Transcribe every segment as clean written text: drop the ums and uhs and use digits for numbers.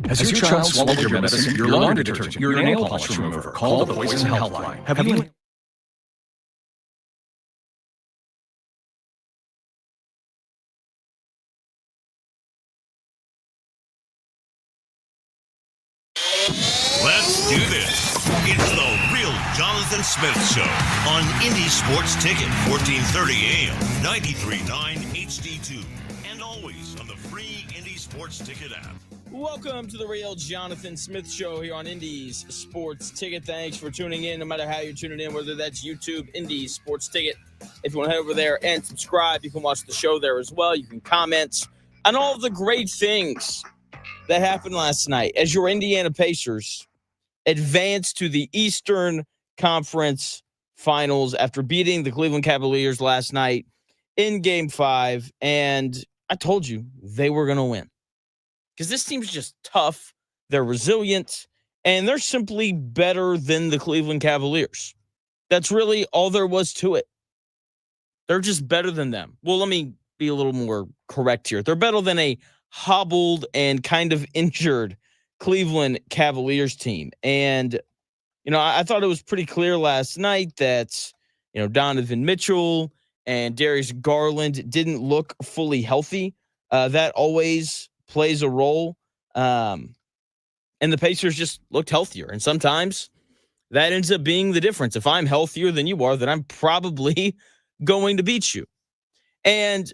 Has your child swallowed your medicine, your laundry detergent, your nail polish remover? Call the Poison Helpline. Have you... Let's do this. It's the Real Jonathan Smith Show on Indy Sports Ticket, 1430 AM, 93.9 HD2, and always on the free Indy Sports Ticket app. Welcome to the Real Jonathan Smith Show here on Indy's Sports Ticket. Thanks for tuning in, no matter how you're tuning in, whether that's YouTube, Indy's Sports Ticket. If you want to head over there and subscribe, you can watch the show there as well. You can comment on all of the great things that happened last night as your Indiana Pacers advanced to the Eastern Conference Finals after beating the Cleveland Cavaliers last night in Game 5. And I told you they were going to win because this team's just tough. They're resilient, and they're simply better than the Cleveland Cavaliers. That's really all there was to it. They're just better than them. Well, let me be a little more correct here. They're better than a hobbled and kind of injured Cleveland Cavaliers team. And, I thought it was pretty clear last night that, Donovan Mitchell and Darius Garland didn't look fully healthy. That always plays a role. And the Pacers just looked healthier. And sometimes that ends up being the difference. If I'm healthier than you are, then I'm probably going to beat you. And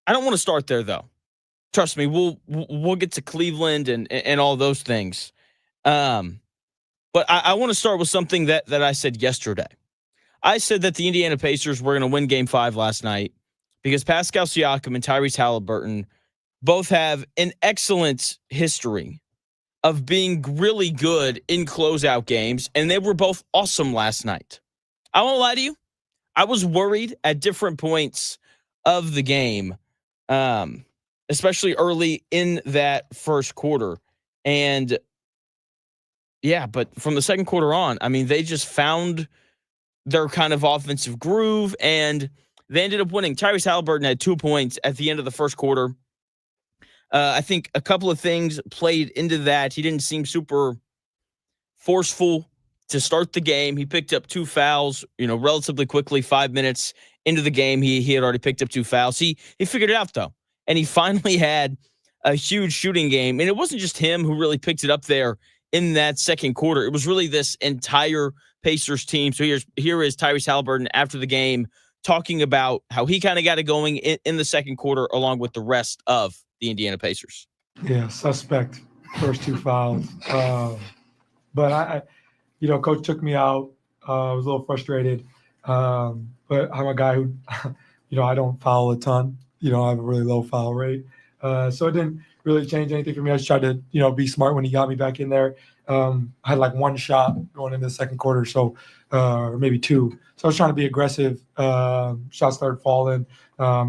I don't want to start there, though. Trust me, we'll get to Cleveland and all those things. But I want to start with something that I said yesterday. I said that the Indiana Pacers were going to win Game 5 last night because Pascal Siakam and Tyrese Halliburton both have an excellent history of being really good in closeout games, and they were both awesome last night. I won't lie to you. I was worried at different points of the game, especially early in that first quarter. And yeah, but from the second quarter on, they just found their kind of offensive groove, and they ended up winning. Tyrese Halliburton had 2 points at the end of the first quarter. I think a couple of things played into that. He didn't seem super forceful to start the game. He picked up 2 fouls, relatively quickly. 5 minutes into the game, he had already picked up 2 fouls. He figured it out, though. And he finally had a huge shooting game. And it wasn't just him who really picked it up there in that second quarter. It was really this entire Pacers team. So here is Tyrese Halliburton after the game talking about how he kind of got it going in the second quarter along with the rest of the Indiana Pacers. Yeah, suspect first 2 fouls. But I Coach took me out. I was a little frustrated. But I'm a guy who, I don't foul a ton. I have a really low foul rate. So it didn't really change anything for me. I just tried to, be smart when he got me back in there. I had like 1 shot going into the second quarter, so or maybe 2. So I was trying to be aggressive. Shots started falling.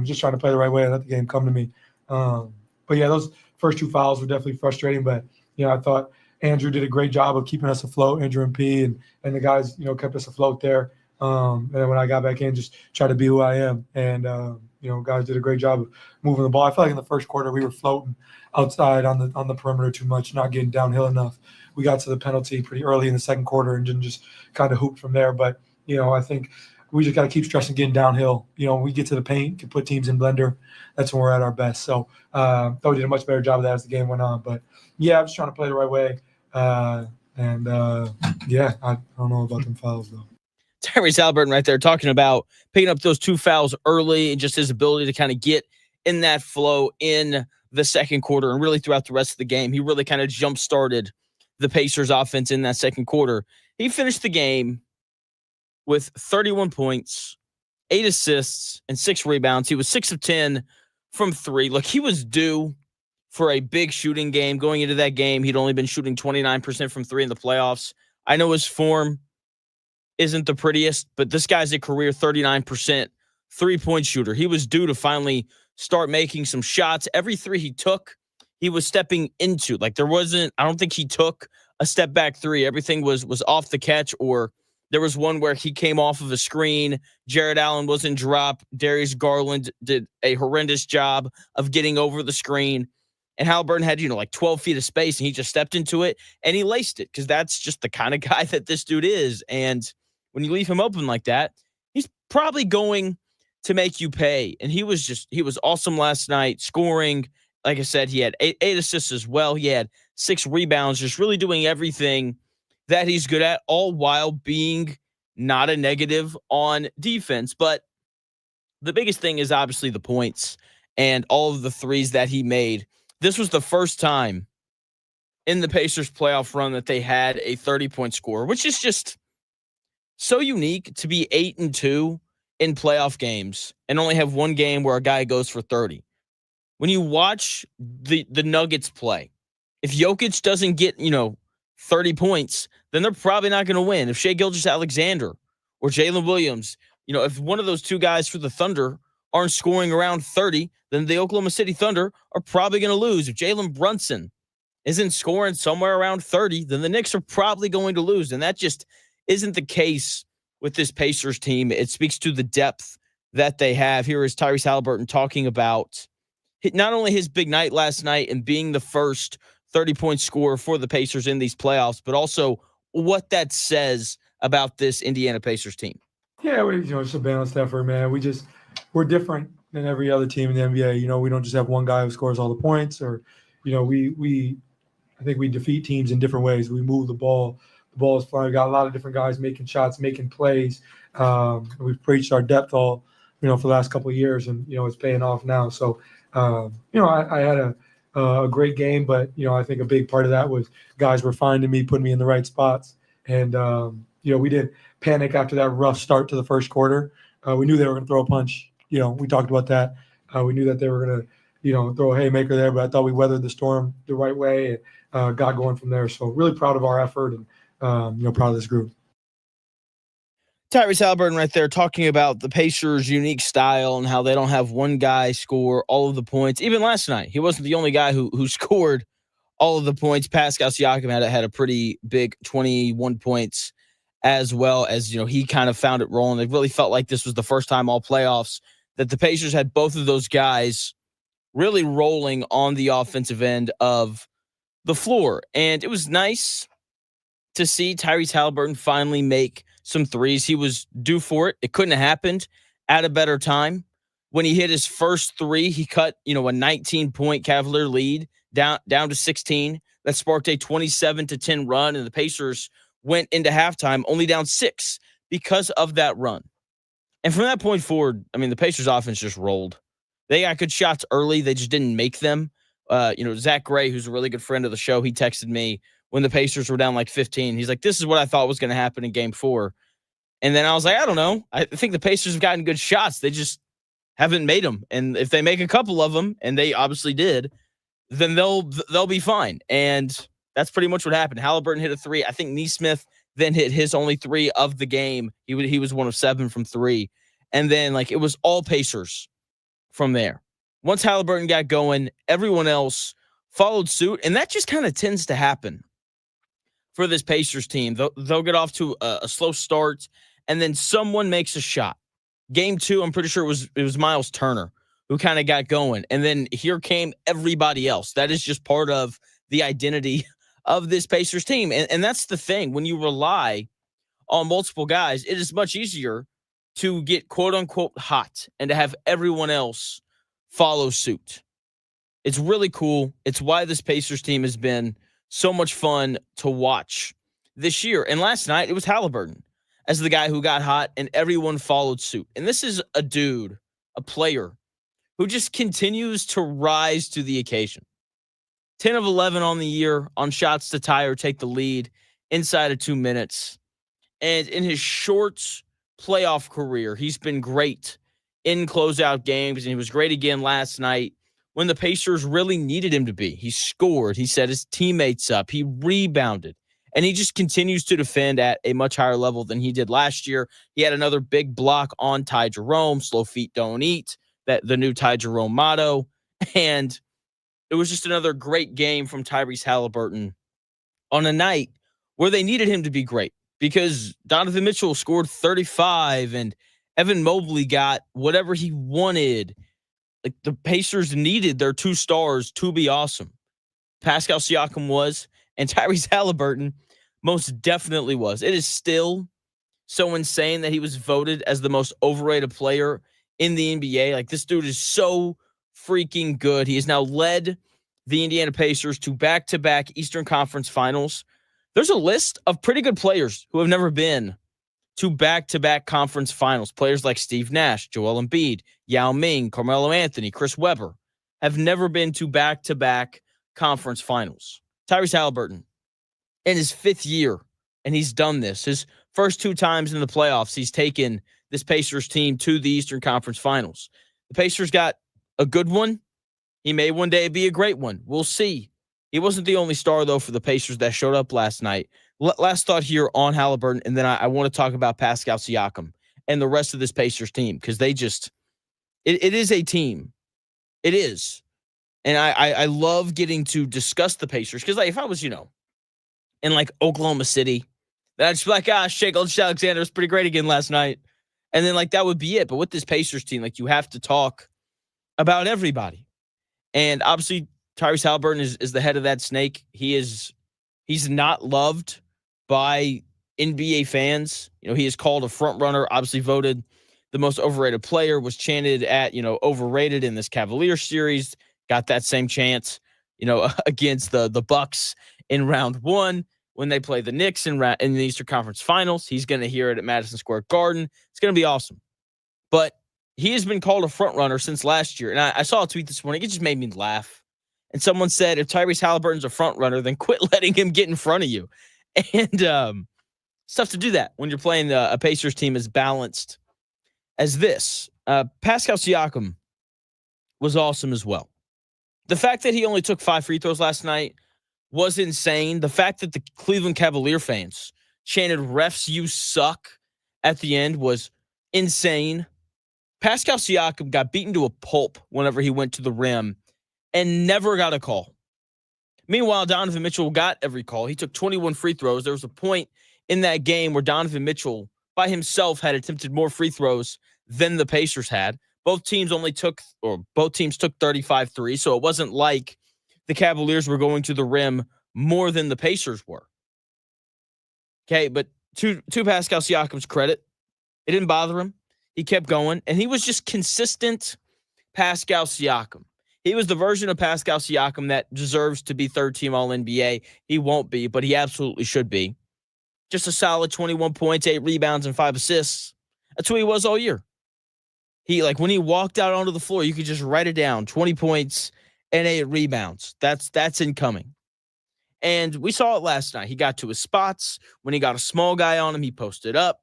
Just trying to play the right way and let the game come to me. But yeah, those first 2 fouls were definitely frustrating. But, I thought Andrew did a great job of keeping us afloat, Andrew and P, and the guys, kept us afloat there. And then when I got back in, just try to be who I am. And, guys did a great job of moving the ball. I felt like in the first quarter we were floating outside on the perimeter too much, not getting downhill enough. We got to the penalty pretty early in the second quarter and didn't just kind of hoop from there. But, I think we just got to keep stressing getting downhill. We get to the paint, can put teams in blender. That's when we're at our best. So thought we did a much better job of that as the game went on. But, yeah, I'm just trying to play the right way. I don't know about them fouls, though. Tyrese Halliburton right there talking about picking up those 2 fouls early and just his ability to kind of get in that flow in the second quarter and really throughout the rest of the game. He really kind of jump-started the Pacers offense in that second quarter. He finished the game with 31 points, 8 assists, and 6 rebounds. He was 6 of 10 from 3. Look, he was due for a big shooting game. Going into that game, he'd only been shooting 29% from 3 in the playoffs. I know his form isn't the prettiest, but this guy's a career 39% three-point shooter. He was due to finally start making some shots. Every 3 he took, he was stepping into. Like I don't think he took a step back 3. Everything was off the catch, or there was one where he came off of a screen. Jared Allen wasn't dropped. Darius Garland did a horrendous job of getting over the screen. And Halliburton had, like 12 feet of space, and he just stepped into it and he laced it because that's just the kind of guy that this dude is. And when you leave him open like that, he's probably going to make you pay. And he was awesome last night, scoring. Like I said, he had eight assists as well. He had 6 rebounds, just really doing everything that he's good at, all while being not a negative on defense. But the biggest thing is obviously the points and all of the threes that he made. This was the first time in the Pacers playoff run that they had a 30-point score, which is just so unique to be 8-2 in playoff games and only have one game where a guy goes for 30. When you watch the Nuggets play, if Jokic doesn't get, 30 points, then they're probably not going to win. If Shai Gilgeous-Alexander or Jalen Williams, if one of those two guys for the Thunder aren't scoring around 30, then the Oklahoma City Thunder are probably going to lose. If Jalen Brunson isn't scoring somewhere around 30, then the Knicks are probably going to lose. And that just isn't the case with this Pacers team. It speaks to the depth that they have. Here is Tyrese Halliburton talking about not only his big night last night and being the first 30-point scorer for the Pacers in these playoffs, but also what that says about this Indiana Pacers team. Yeah, it's a balanced effort, man. We're different than every other team in the NBA. We don't just have one guy who scores all the points, or, I think we defeat teams in different ways. We move the ball. The ball is flying. We got a lot of different guys making shots, making plays. We've preached our depth all, for the last couple of years, and, it's paying off now. So, I had a great game, but, I think a big part of that was guys were finding me, putting me in the right spots. And, we didn't panic after that rough start to the first quarter. We knew they were going to throw a punch. We talked about that. We knew that they were going to, throw a haymaker there, but I thought we weathered the storm the right way and got going from there. So really proud of our effort and, proud of this group. Tyrese Halliburton right there talking about the Pacers' unique style and how they don't have one guy score all of the points. Even last night, he wasn't the only guy who scored all of the points. Pascal Siakam had a pretty big 21 points as well as, he kind of found it rolling. It really felt like this was the first time all playoffs that the Pacers had both of those guys really rolling on the offensive end of the floor. And it was nice to see Tyrese Halliburton finally make some threes. He was due for it. It couldn't have happened at a better time. When he hit his first three, he cut, a 19-point Cavalier lead down to 16. That sparked a 27-10 run, and the Pacers went into halftime only down 6 because of that run. And from that point forward, the Pacers offense just rolled. They got good shots early. They just didn't make them. Zach Gray, who's a really good friend of the show, he texted me when the Pacers were down like 15. He's like, this is what I thought was going to happen in game 4. And then I was like, I don't know. I think the Pacers have gotten good shots. They just haven't made them. And if they make a couple of them, and they obviously did, then they'll be fine. And that's pretty much what happened. Halliburton hit a 3. I think Nesmith then hit his only 3 of the game. He was 1 of 7 from 3. And then it was all Pacers from there. Once Halliburton got going, everyone else followed suit. And that just kind of tends to happen for this Pacers team. They'll get off to a slow start, and then someone makes a shot. Game 2, I'm pretty sure it was Miles Turner who kind of got going. And then here came everybody else. That is just part of the identity of this Pacers team. And that's the thing. When you rely on multiple guys, it is much easier to get quote-unquote hot and to have everyone else follow suit. It's really cool. It's why this Pacers team has been so much fun to watch this year. And last night, it was Halliburton as the guy who got hot, and everyone followed suit. And this is a dude, a player, who just continues to rise to the occasion. 10 of 11 on the year on shots to tie or take the lead inside of 2 minutes. And in his short playoff career, he's been great in closeout games, and he was great again last night when the Pacers really needed him to be. He scored. He set his teammates up. He rebounded. And he just continues to defend at a much higher level than he did last year. He had another big block on Ty Jerome. Slow feet don't eat. That the new Ty Jerome motto. And it was just another great game from Tyrese Halliburton on a night where they needed him to be great because Donovan Mitchell scored 35 and Evan Mobley got whatever he wanted. like the Pacers needed their 2 stars to be awesome. Pascal Siakam was, and Tyrese Halliburton most definitely was. It is still so insane that he was voted as the most overrated player in the NBA. Like, this dude is so freaking good. He has now led the Indiana Pacers to back-to-back Eastern Conference Finals. There's a list of pretty good players who have never been to back-to-back conference finals. Players like Steve Nash, Joel Embiid, Yao Ming, Carmelo Anthony, Chris Webber have never been to back-to-back conference finals. Tyrese Halliburton in his 5th year, and he's done this. His first 2 times in the playoffs, he's taken this Pacers team to the Eastern Conference Finals. The Pacers got a good one. He may one day be a great one. We'll see. He wasn't the only star, though, for the Pacers that showed up last night. Last thought here on Halliburton, and then I want to talk about Pascal Siakam and the rest of this Pacers team, because they just it is a team. It is. And I love getting to discuss the Pacers, because like, if I was, in like Oklahoma City, then I'd just be like, Shai Gilgeous-Alexander was pretty great again last night. And then like that would be it. But with this Pacers team, like, you have to talk about everybody. And obviously Tyrese Halliburton is the head of that snake. He's not loved by NBA fans. He is called a front runner, obviously voted the most overrated player, was chanted at, overrated in this Cavaliers series, got that same chance, against the Bucks in round 1 when they play the Knicks in the Eastern Conference Finals. He's going to hear it at Madison Square Garden. It's going to be awesome. But he has been called a front runner since last year. And I saw a tweet this morning. It just made me laugh. And someone said, if Tyrese Halliburton's a front runner, then quit letting him get in front of you. And it's tough to do that when you're playing a Pacers team as balanced as this. Pascal Siakam was awesome as well. The fact that he only took 5 free throws last night was insane. The fact that the Cleveland Cavalier fans chanted, "Refs, you suck," at the end was insane. Pascal Siakam got beaten to a pulp whenever he went to the rim and never got a call. Meanwhile, Donovan Mitchell got every call. He took 21 free throws. There was a point in that game where Donovan Mitchell by himself had attempted more free throws than the Pacers had. Both teams took 35 threes, so it wasn't like the Cavaliers were going to the rim more than the Pacers were. Okay, but to Pascal Siakam's credit, it didn't bother him. He kept going, and he was just consistent Pascal Siakam. He was the version of Pascal Siakam that deserves to be third-team All-NBA. He won't be, but he absolutely should be. Just a solid 21 points, 8 rebounds, and 5 assists. That's who he was all year. When he walked out onto the floor, you could just write it down, 20 points and 8 rebounds. That's incoming. And we saw it last night. He got to his spots. When he got a small guy on him, he posted up.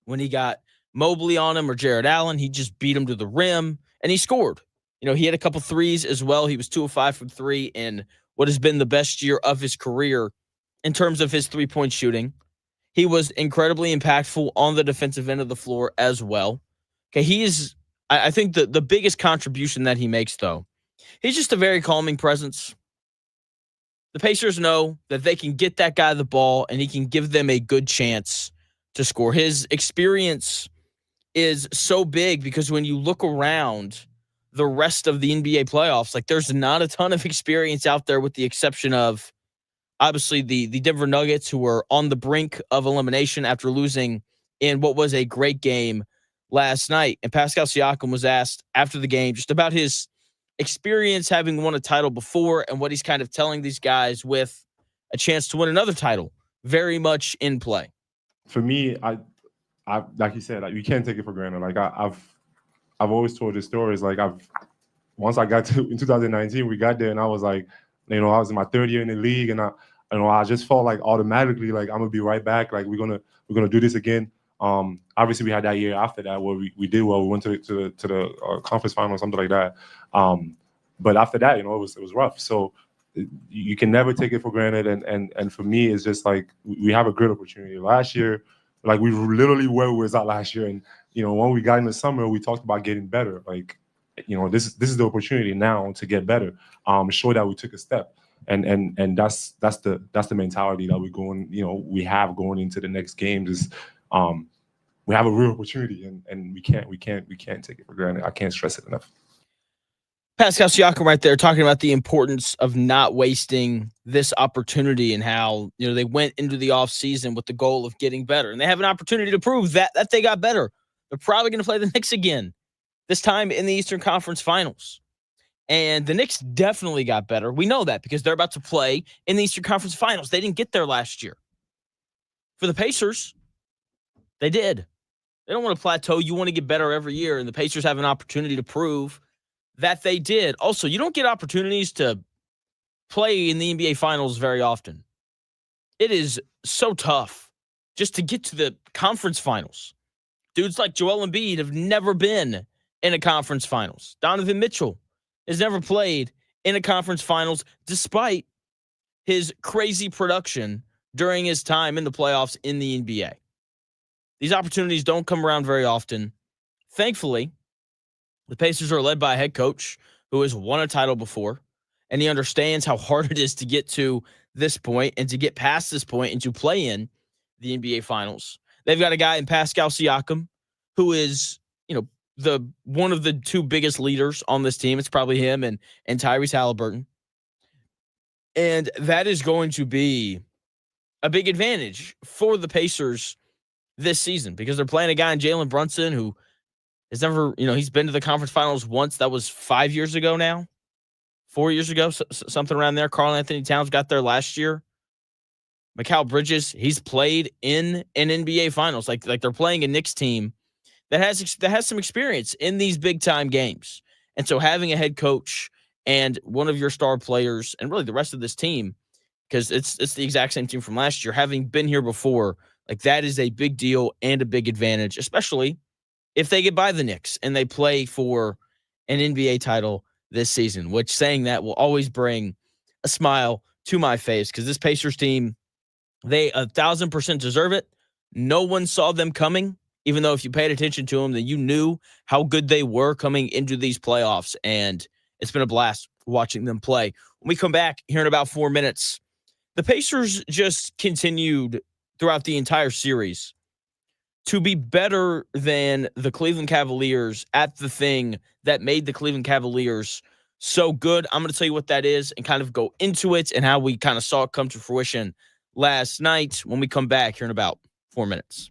When he got Mobley on him or Jared Allen, he just beat him to the rim, and he scored. He had a couple threes as well. He was 2 of 5 from 3 in what has been the best year of his career in terms of his three-point shooting. He was incredibly impactful on the defensive end of the floor as well. Okay, I think the biggest contribution that he makes, though, he's just a very calming presence. The Pacers know that they can get that guy the ball, and he can give them a good chance to score. His experience is so big because when you look around the rest of the NBA playoffs, there's not a ton of experience out there with the exception of, obviously, the Denver Nuggets, who were on the brink of elimination after losing in what was a great game last night. And Pascal Siakam was asked after the game just about his experience having won a title before and what he's kind of telling these guys with a chance to win another title very much in play. For me, I like you said, you can't take it for granted. I've always told this story. It's once I got to in 2019, we got there, and I was I was in my 3rd year in the league, and I just felt automatically I'm gonna be right back. We're gonna do this again. Obviously, we had that year after that where we did well. We went to the conference final or something like that. But after that, it was rough. So you can never take it for granted. And for me, it's just we have a great opportunity. Last year, we literally where we was at last year, and when we got in the summer, we talked about getting better. This is the opportunity now to get better. Show that we took a step. And that's the mentality that we have going into the next games is we have a real opportunity and we can't take it for granted. I can't stress it enough. Pascal Siakam right there talking about the importance of not wasting this opportunity and how, they went into the offseason with the goal of getting better. And they have an opportunity to prove that they got better. They're probably going to play the Knicks again, this time in the Eastern Conference Finals. And the Knicks definitely got better. We know that because they're about to play in the Eastern Conference Finals. They didn't get there last year. For the Pacers, they did. They don't want to plateau. You want to get better every year, and the Pacers have an opportunity to prove that they did. Also, you don't get opportunities to play in the NBA Finals very often. It is so tough just to get to the conference finals. Dudes like Joel Embiid have never been in a conference finals. Donovan Mitchell has never played in a conference finals despite his crazy production during his time in the playoffs in the NBA. These opportunities don't come around very often. Thankfully, the Pacers are led by a head coach who has won a title before, and he understands how hard it is to get to this point and to get past this point and to play in the NBA Finals. They've got a guy in Pascal Siakam who is, the one of the two biggest leaders on this team. It's probably him and Tyrese Halliburton. And that is going to be a big advantage for the Pacers this season because they're playing a guy in Jalen Brunson who has never, he's been to the conference finals once. That was 5 years ago now, 4 years ago, something around there. Karl Anthony Towns got there last year. Mikal Bridges, he's played in an NBA Finals. Like they're playing a Knicks team that has some experience in these big time games. And so having a head coach and one of your star players and really the rest of this team, because it's the exact same team from last year, having been here before, like that is a big deal and a big advantage, especially if they get by the Knicks and they play for an NBA title this season, which saying that will always bring a smile to my face because this Pacers team, they 1,000% deserve it. No one saw them coming, even though if you paid attention to them, then you knew how good they were coming into these playoffs. And it's been a blast watching them play. When we come back here in about 4 minutes, the Pacers just continued throughout the entire series to be better than the Cleveland Cavaliers at the thing that made the Cleveland Cavaliers so good. I'm going to tell you what that is and kind of go into it and how we kind of saw it come to fruition last night when we come back here in about 4 minutes.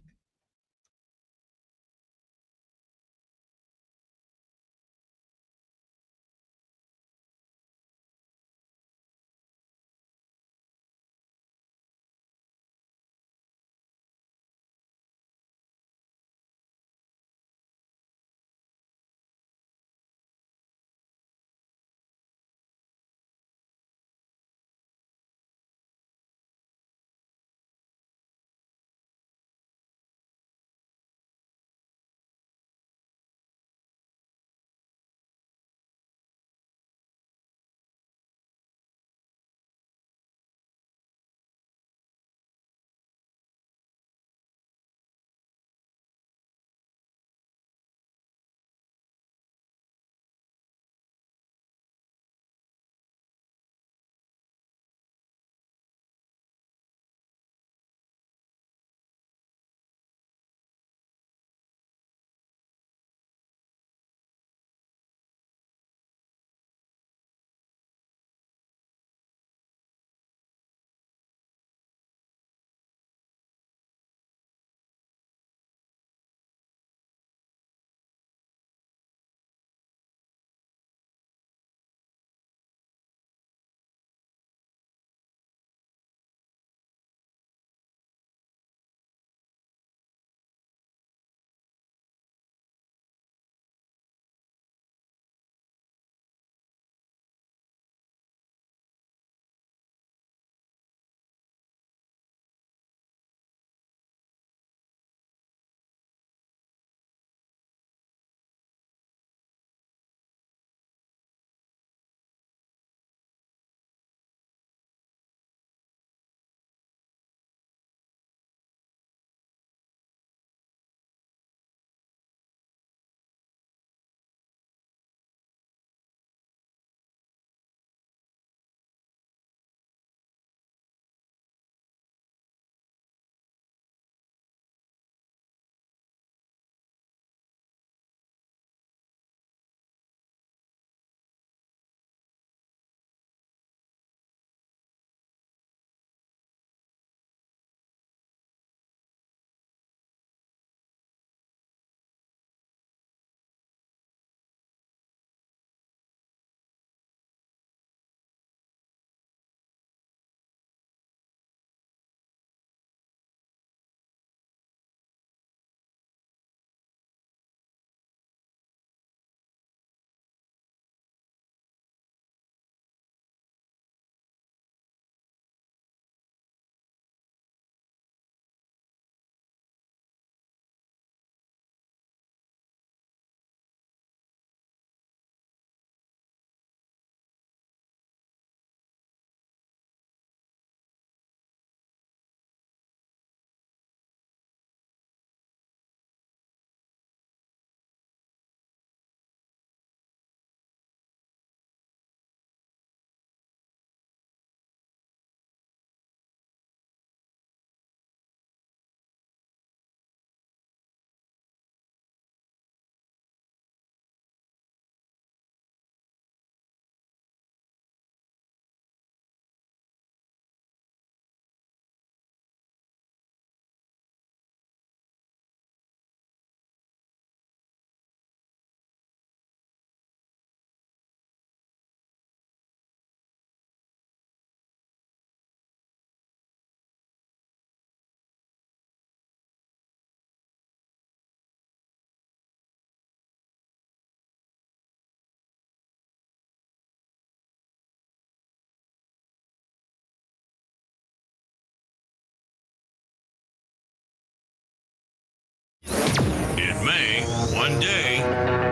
It may, one day,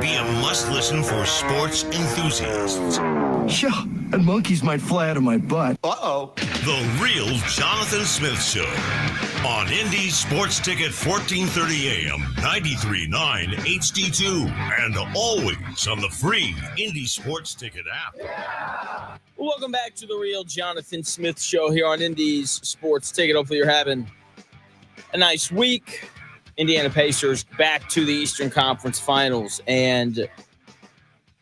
be a must-listen for sports enthusiasts. Yeah, and monkeys might fly out of my butt. Uh-oh. The Real Jonathan Smith Show on Indy Sports Ticket 1430 AM, 93.9 HD2, and always on the free Indy Sports Ticket app. Welcome back to the Real Jonathan Smith Show here on Indy's Sports Ticket. Hopefully you're having a nice week. Indiana Pacers back to the Eastern Conference Finals. And,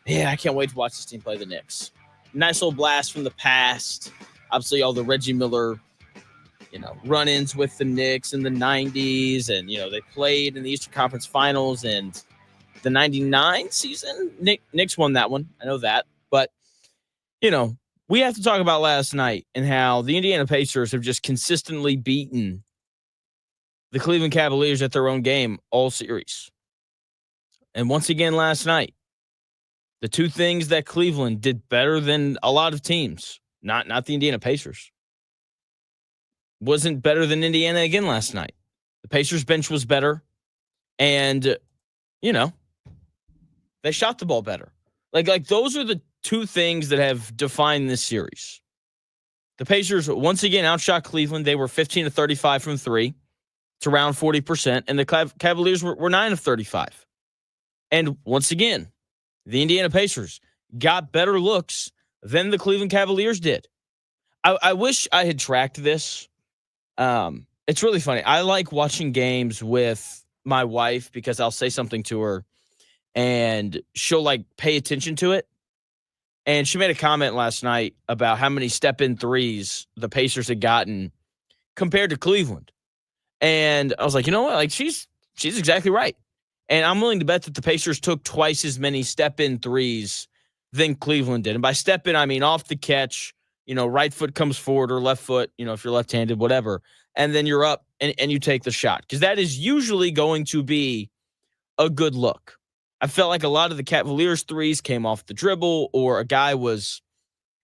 I can't wait to watch this team play the Knicks. Nice little blast from the past. Obviously, all the Reggie Miller, run-ins with the Knicks in the 90s. And, they played in the Eastern Conference Finals. And the 99 season, Knicks won that one. I know that. But, we have to talk about last night and how the Indiana Pacers have just consistently beaten the Cleveland Cavaliers at their own game all series. And once again last night, the two things that Cleveland did better than a lot of teams, not the Indiana Pacers, wasn't better than Indiana again last night. The Pacers bench was better, and, they shot the ball better. Like those are the two things that have defined this series. The Pacers once again outshot Cleveland. They were 15 of 35 from three. It's around 40%. And the Cavaliers were 9 of 35. And once again, the Indiana Pacers got better looks than the Cleveland Cavaliers did. I wish I had tracked this. It's really funny. I like watching games with my wife because I'll say something to her and she'll pay attention to it. And she made a comment last night about how many step-in threes the Pacers had gotten compared to Cleveland. And I was like, you know what? She's exactly right. And I'm willing to bet that the Pacers took twice as many step-in threes than Cleveland did. And by step-in, I mean off the catch, right foot comes forward or left foot, if you're left-handed, whatever. And then you're up and you take the shot. Because that is usually going to be a good look. I felt like a lot of the Cavaliers threes came off the dribble or a guy was,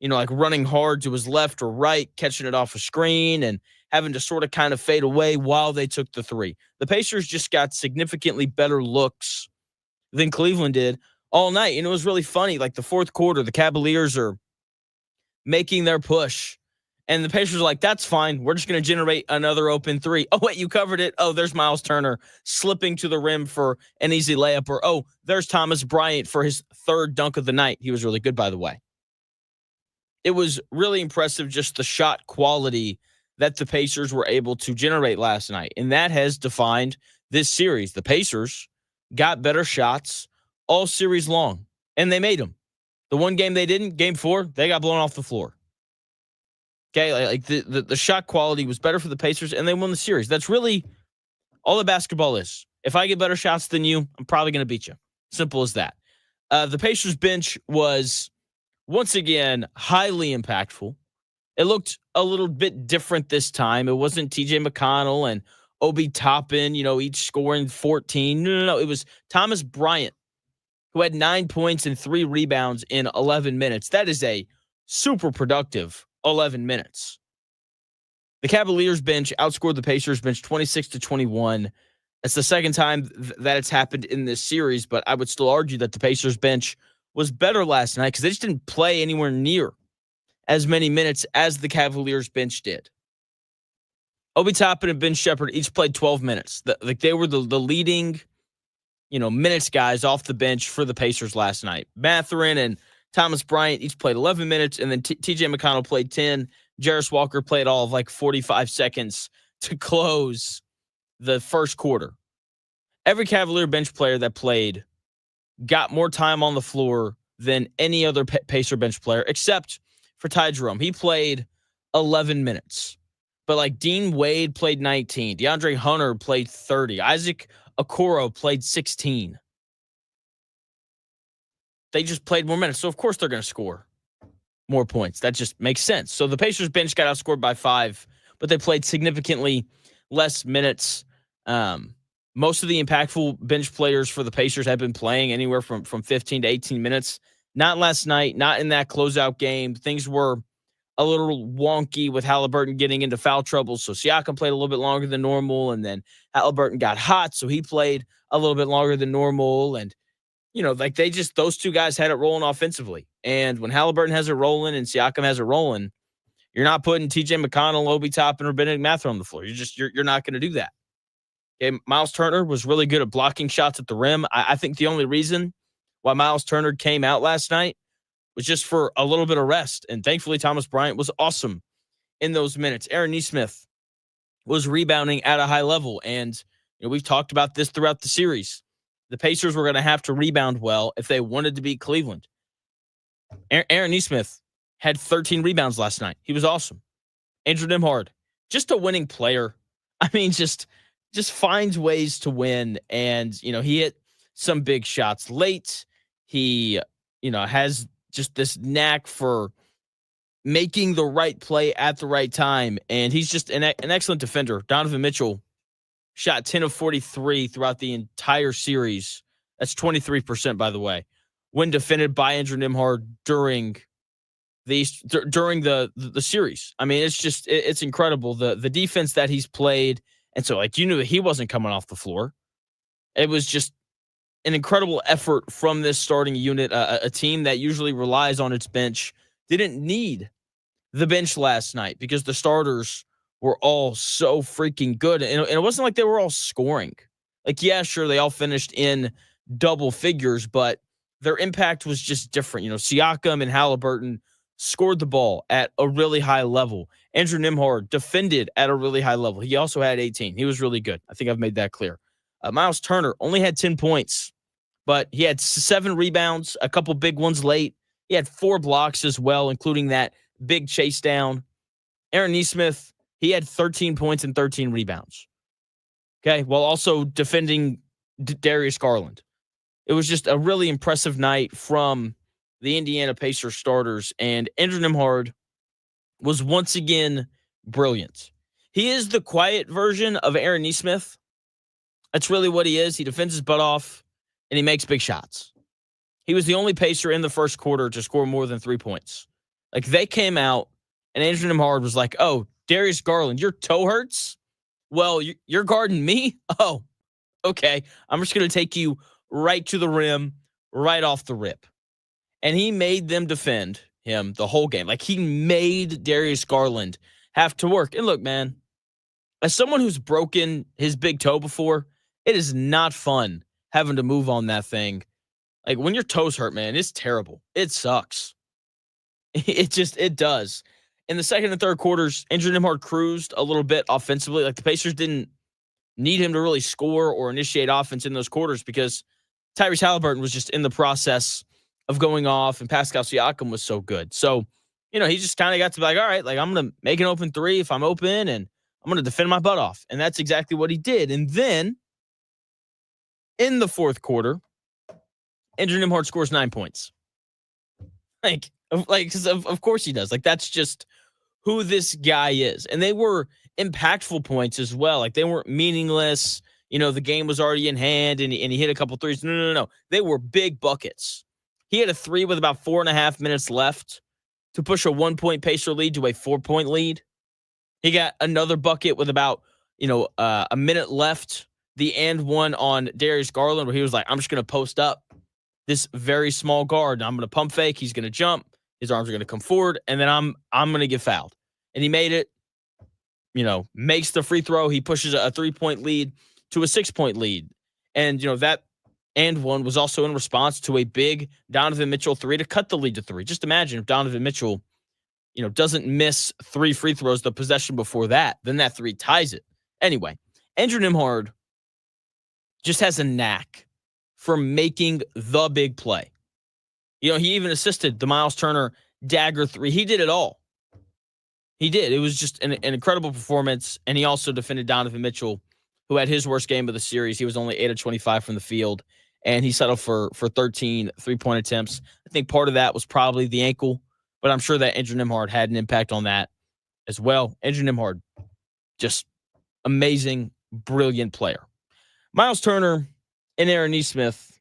running hard to his left or right, catching it off a screen and having to sort of kind of fade away while they took the three. The Pacers just got significantly better looks than Cleveland did all night. And it was really funny. The fourth quarter, the Cavaliers are making their push. And the Pacers are like, that's fine. We're just going to generate another open three. Oh, wait, you covered it. Oh, there's Miles Turner slipping to the rim for an easy layup. Or, oh, there's Thomas Bryant for his third dunk of the night. He was really good, by the way. It was really impressive, just the shot quality that the Pacers were able to generate last night. And that has defined this series. The Pacers got better shots all series long, and they made them. The one game they didn't, game 4, they got blown off the floor. Okay, the shot quality was better for the Pacers, and they won the series. That's really all the basketball is. If I get better shots than you, I'm probably going to beat you. Simple as that. The Pacers bench was, once again, highly impactful. It looked a little bit different this time. It wasn't TJ McConnell and Obi Toppin, each scoring 14. No. It was Thomas Bryant, who had 9 points and 3 rebounds in 11 minutes. That is a super productive 11 minutes. The Cavaliers bench outscored the Pacers bench 26-21. It's the second time that it's happened in this series, but I would still argue that the Pacers bench was better last night because they just didn't play anywhere near as many minutes as the Cavaliers bench did. Obi Toppin and Ben Shepherd each played 12 minutes. They were the leading, minutes guys off the bench for the Pacers last night. Mathurin and Thomas Bryant each played 11 minutes, and then TJ McConnell played 10. Jarris Walker played all of 45 seconds to close the first quarter. Every Cavalier bench player that played got more time on the floor than any other Pacer bench player, except for Ty Jerome. He played 11 minutes. But Dean Wade played 19. DeAndre Hunter played 30. Isaac Okoro played 16. They just played more minutes. So, of course, they're going to score more points. That just makes sense. So, the Pacers bench got outscored by 5, but they played significantly less minutes. Most of the impactful bench players for the Pacers have been playing anywhere from 15 to 18 minutes. Not last night, not in that closeout game. Things were a little wonky with Halliburton getting into foul trouble. So Siakam played a little bit longer than normal, and then Halliburton got hot, so he played a little bit longer than normal. And, like those two guys had it rolling offensively. And when Halliburton has it rolling and Siakam has it rolling, you're not putting TJ McConnell, Obi Toppin, or Bennedict Mathurin on the floor. You're not going to do that. Okay, Miles Turner was really good at blocking shots at the rim. I think the only reason why Miles Turner came out last night was just for a little bit of rest. And thankfully, Thomas Bryant was awesome in those minutes. Aaron Nesmith was rebounding at a high level. And we've talked about this throughout the series. The Pacers were going to have to rebound well if they wanted to beat Cleveland. Aaron Nesmith had 13 rebounds last night. He was awesome. Andrew Nembhard, just a winning player. I mean, just finds ways to win. And, he hit some big shots late. He, has just this knack for making the right play at the right time. And he's just an excellent defender. Donovan Mitchell shot 10 of 43 throughout the entire series. That's 23%, by the way, when defended by Andrew Nembhard during the series. I mean, it's incredible. The defense that he's played. And so, you knew that he wasn't coming off the floor. It was just an incredible effort from this starting unit. A team that usually relies on its bench didn't need the bench last night because the starters were all so freaking good. And it wasn't like they were all scoring. Yeah, sure, they all finished in double figures, but their impact was just different. Siakam and Halliburton scored the ball at a really high level. Andrew Nembhard defended at a really high level. He also had 18. He was really good. I think I've made that clear. Miles Turner only had 10 points, but he had 7 rebounds, a couple big ones late. He had 4 blocks as well, including that big chase down. Aaron Nesmith, he had 13 points and 13 rebounds. Okay, while also defending Darius Garland. It was just a really impressive night from the Indiana Pacers starters, and Andrew Nembhard was once again brilliant. He is the quiet version of Aaron Nesmith. That's really what he is. He defends his butt off, and he makes big shots. He was the only Pacer in the first quarter to score more than 3 points. They came out, and Andrew Nembhard was like, oh, Darius Garland, your toe hurts? Well, you're guarding me? Oh, okay. I'm just going to take you right to the rim, right off the rip. And he made them defend him the whole game. He made Darius Garland have to work. And look, man, as someone who's broken his big toe before, it is not fun having to move on that thing. When your toes hurt, man, it's terrible. It sucks. It does. In the second and third quarters, Andrew Nembhard cruised a little bit offensively. The Pacers didn't need him to really score or initiate offense in those quarters because Tyrese Halliburton was just in the process of going off, and Pascal Siakam was so good. So, he just kind of got to be all right, I'm going to make an open three if I'm open, and I'm going to defend my butt off. And that's exactly what he did. And then in the fourth quarter, Andrew Nembhard scores 9 points. Of course he does. That's just who this guy is. And they were impactful points as well. They weren't meaningless. The game was already in hand and he hit a couple threes. No. They were big buckets. He had a 3 with about 4.5 minutes left to push a 1-point Pacer lead to a 4-point lead. He got another bucket with about, a minute left. The and one on Darius Garland where he was like, I'm just going to post up this very small guard. I'm going to pump fake. He's going to jump. His arms are going to come forward, and then I'm going to get fouled. And he made it, makes the free throw. He pushes a 3-point lead to a 6-point lead. And, that and one was also in response to a big Donovan Mitchell 3 to cut the lead to 3. Just imagine if Donovan Mitchell, doesn't miss 3 free throws the possession before that, then that 3 ties it. Anyway, Andrew Nembhard just has a knack for making the big play. He even assisted the Miles Turner dagger 3. He did it all. He did. It was just an incredible performance, and he also defended Donovan Mitchell, who had his worst game of the series. He was only 8 of 25 from the field, and he settled for 13 3-point attempts. I think part of that was probably the ankle, but I'm sure that Andrew Nembhard had an impact on that as well. Andrew Nembhard, just amazing, brilliant player. Miles Turner and Aaron Nesmith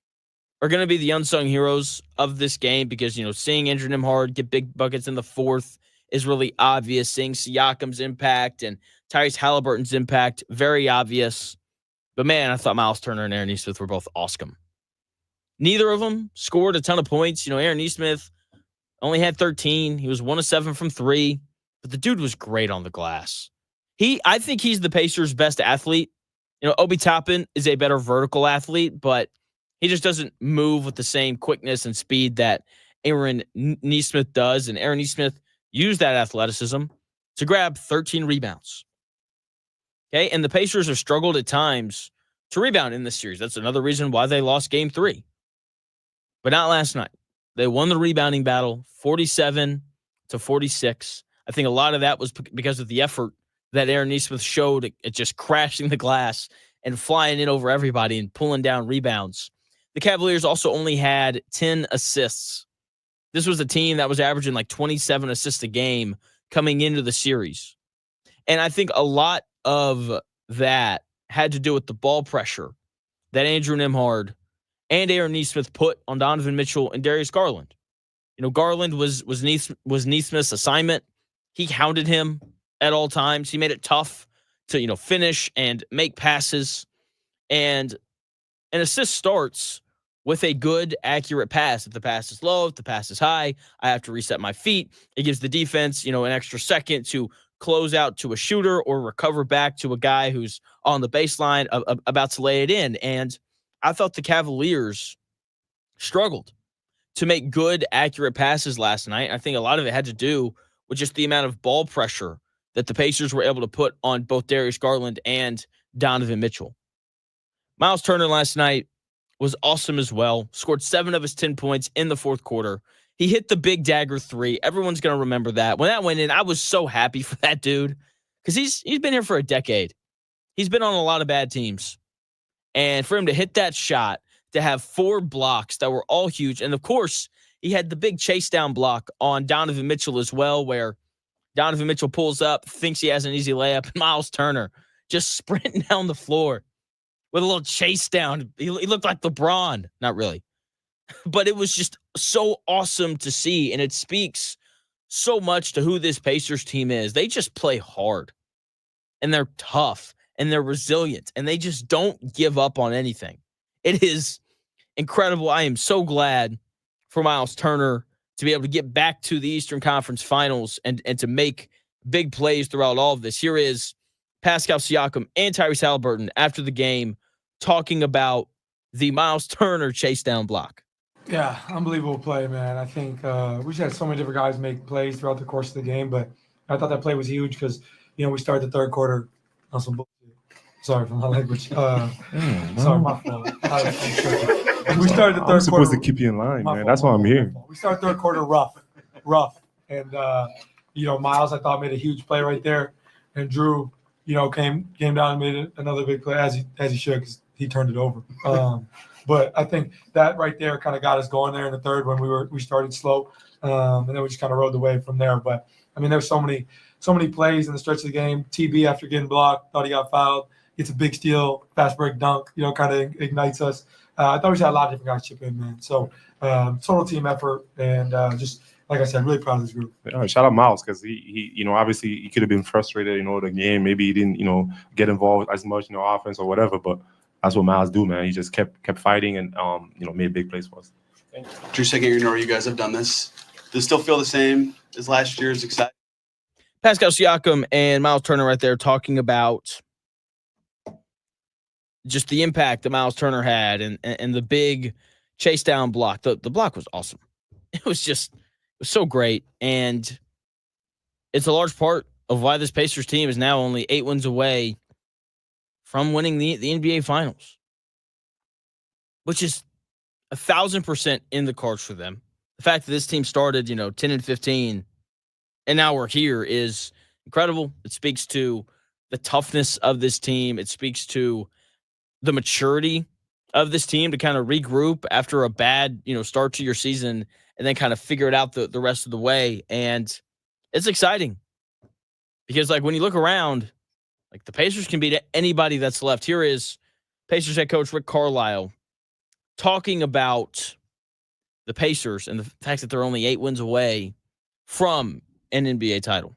are going to be the unsung heroes of this game because, seeing Andrew Nembhard get big buckets in the fourth is really obvious. Seeing Siakam's impact and Tyrese Halliburton's impact, very obvious. But man, I thought Miles Turner and Aaron Nesmith were both awesome. Neither of them scored a ton of points. Aaron Nesmith only had 13. He was 1 of 7 from 3, but the dude was great on the glass. I think he's the Pacers' best athlete. Obi Toppin is a better vertical athlete, but he just doesn't move with the same quickness and speed that Aaron Nesmith does. And Aaron Nesmith used that athleticism to grab 13 rebounds. Okay, and the Pacers have struggled at times to rebound in this series. That's another reason why they lost Game 3. But not last night. They won the rebounding battle, 47-46. I think a lot of that was because of the effort that Aaron Nesmith showed at just crashing the glass and flying in over everybody and pulling down rebounds. The Cavaliers also only had 10 assists. This was a team that was averaging like 27 assists a game coming into the series. And I think a lot of that had to do with the ball pressure that Andrew Nembhard and Aaron Nesmith put on Donovan Mitchell and Darius Garland. Garland was Nesmith's assignment. He hounded him at all times. He made it tough to, finish and make passes. And an assist starts with a good, accurate pass. If the pass is low, if the pass is high, I have to reset my feet. It gives the defense, an extra second to close out to a shooter or recover back to a guy who's on the baseline about to lay it in. And I thought the Cavaliers struggled to make good, accurate passes last night. I think a lot of it had to do with just the amount of ball pressure that the Pacers were able to put on both Darius Garland and Donovan Mitchell. Miles Turner last night was awesome as well. Scored 7 of his 10 points in the fourth quarter. He hit the big dagger 3. Everyone's going to remember that. When that went in, I was so happy for that dude because he's been here for a decade. He's been on a lot of bad teams. And for him to hit that shot, to have 4 blocks that were all huge. And, of course, he had the big chase down block on Donovan Mitchell as well, where Donovan Mitchell pulls up, thinks he has an easy layup, and Miles Turner just sprinting down the floor with a little chase down. He looked like LeBron. Not really. But it was just so awesome to see, and it speaks so much to who this Pacers team is. They just play hard, and they're tough, and they're resilient, and they just don't give up on anything. It is incredible. I am so glad for Miles Turner to be able to get back to the Eastern Conference Finals and to make big plays throughout all of this. Here is Pascal Siakam and Tyrese Halliburton after the game talking about the Miles Turner chase down block. Yeah, unbelievable play, man. I think we just had so many different guys make plays throughout the course of the game, but I thought that play was huge because, we started the third quarter on some bullshit. Sorry for my language. Sorry, my fault. We started the third quarter. I'm supposed to keep you in line, man. That's why I'm here. We started third quarter rough. And, Miles, I thought, made a huge play right there. And Drew, came down and made another big play as he should because he turned it over. But I think that right there kind of got us going there in the third when we started slow. And then we just kind of rode the wave from there. But, there's so many plays in the stretch of the game. TB, after getting blocked, thought he got fouled. Gets a big steal, fast break dunk, kind of ignites us. I thought we had a lot of different guys chip in, man. So total team effort, and just like I said, really proud of this group. Shout out Miles because he obviously he could have been frustrated, the game. Maybe he didn't, get involved as much, offense or whatever. But that's what Miles do, man. He just kept fighting and made big plays for us. Drew, second year in a row, you guys have done this. Does it still feel the same as last year's? Exciting. Pascal Siakam and Miles Turner right there talking about just the impact that Miles Turner had and the big chase down block. The block was awesome. It was so great. And it's a large part of why this Pacers team is now only 8 wins away from winning the NBA Finals, which is 1,000% in the cards for them. The fact that this team started, 10-15, and now we're here is incredible. It speaks to the toughness of this team. It speaks to the maturity of this team to kind of regroup after a bad, start to your season and then kind of figure it out the rest of the way. And it's exciting because, when you look around, the Pacers can beat anybody that's left. Here is Pacers head coach Rick Carlisle talking about the Pacers and the fact that they're only 8 wins away from an NBA title?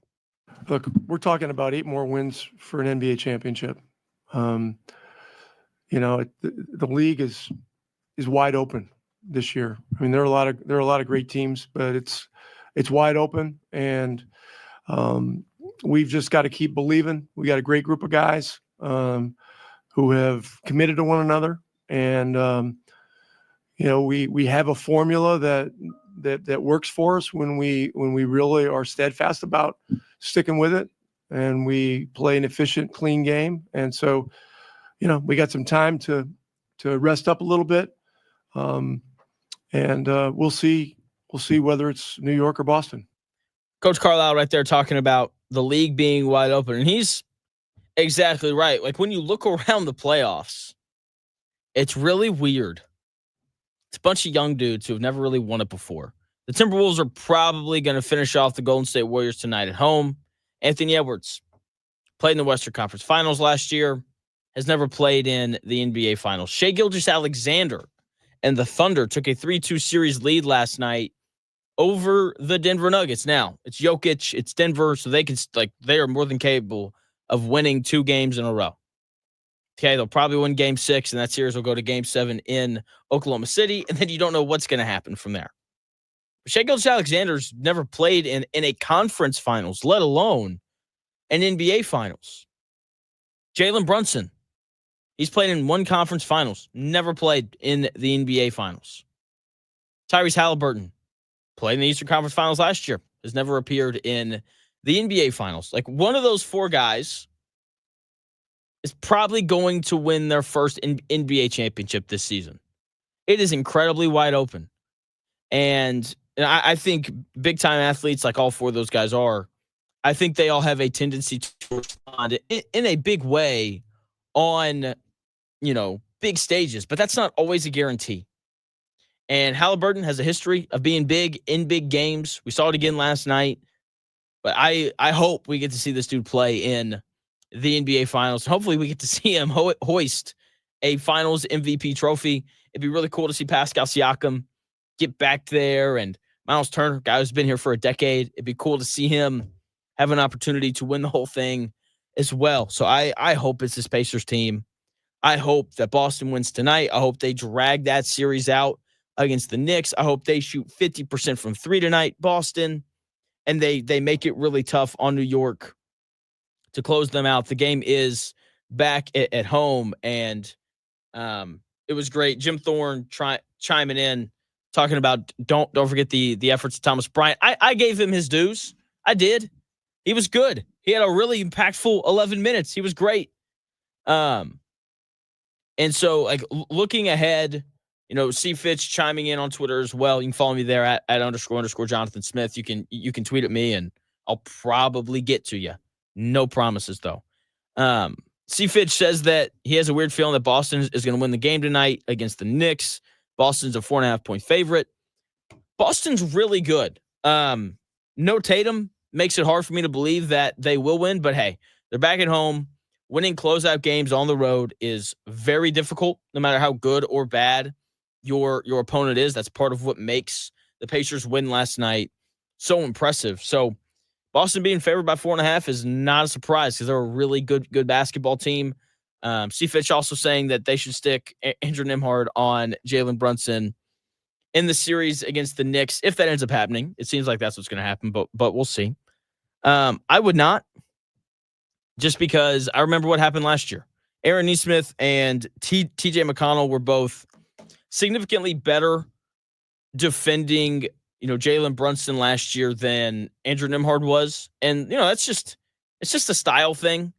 Look, we're talking about 8 more wins for an NBA championship. The league is wide open this year. I mean, there are a lot of great teams, but it's wide open, and we've just got to keep believing. We got a great group of guys who have committed to one another, and we have a formula that works for us when we really are steadfast about sticking with it, and we play an efficient, clean game. And so, we got some time to rest up a little bit, and we'll see whether it's New York or Boston. Coach Carlisle right there talking about the league being wide open, and he's exactly right. Like, when you look around the playoffs, it's really weird. It's a bunch of young dudes who have never really won it before. The Timberwolves are probably going to finish off the Golden State Warriors tonight at home. Anthony Edwards played in the Western Conference Finals last year, has never played in the NBA Finals. Shai Gilgeous-Alexander and the Thunder took a 3-2 series lead last night over the Denver Nuggets. Now, it's Jokic, it's Denver, so they are more than capable of winning 2 games in a row. Okay, they'll probably win Game 6, and that series will go to Game 7 in Oklahoma City, and then you don't know what's going to happen from there. Shai Gilgeous-Alexander's never played in a conference finals, let alone an NBA finals. Jalen Brunson, he's played in 1 conference finals, never played in the NBA finals. Tyrese Halliburton played in the Eastern Conference Finals last year, has never appeared in the NBA finals. Like, one of those 4 guys is probably going to win their first NBA championship this season. It is incredibly wide open. And I think big-time athletes, like all 4 of those guys are, I think they all have a tendency to respond in a big way on, big stages. But that's not always a guarantee. And Halliburton has a history of being big in big games. We saw it again last night. But I hope we get to see this dude play in the NBA Finals. Hopefully we get to see him hoist a Finals MVP trophy. It'd be really cool to see Pascal Siakam get back there, and Miles Turner, guy who's been here for a decade. It'd be cool to see him have an opportunity to win the whole thing as well. So I hope it's this Pacers team. I hope that Boston wins tonight. I hope they drag that series out against the Knicks. I hope they shoot 50% from 3 tonight, Boston, and they make it really tough on New York to close them out. The game is back at home, and it was great. Jim Thorne chiming in, talking about don't forget the efforts of Thomas Bryant. I gave him his dues. I did. He was good. He had a really impactful 11 minutes. He was great. And so, like, looking ahead, C. Fitch chiming in on Twitter as well. You can follow me there at __ Jonathan Smith. You can tweet at me, and I'll probably get to you. No promises, though. C. Fitch says that he has a weird feeling that Boston is going to win the game tonight against the Knicks. Boston's a 4.5-point favorite. Boston's really good. No Tatum makes it hard for me to believe that they will win, but hey, they're back at home. Winning closeout games on the road is very difficult, no matter how good or bad your opponent is. That's part of what makes the Pacers win last night so impressive. So Boston being favored by 4.5 is not a surprise because they're a really good basketball team. C. Fitch also saying that they should stick Andrew Nembhard on Jalen Brunson in the series against the Knicks. If that ends up happening, it seems like that's what's going to happen, but we'll see. I would not, just because I remember what happened last year. Aaron Nesmith and T.J. McConnell were both significantly better defending, Jalen Brunson last year than Andrew Nembhard was. And, it's just a style thing.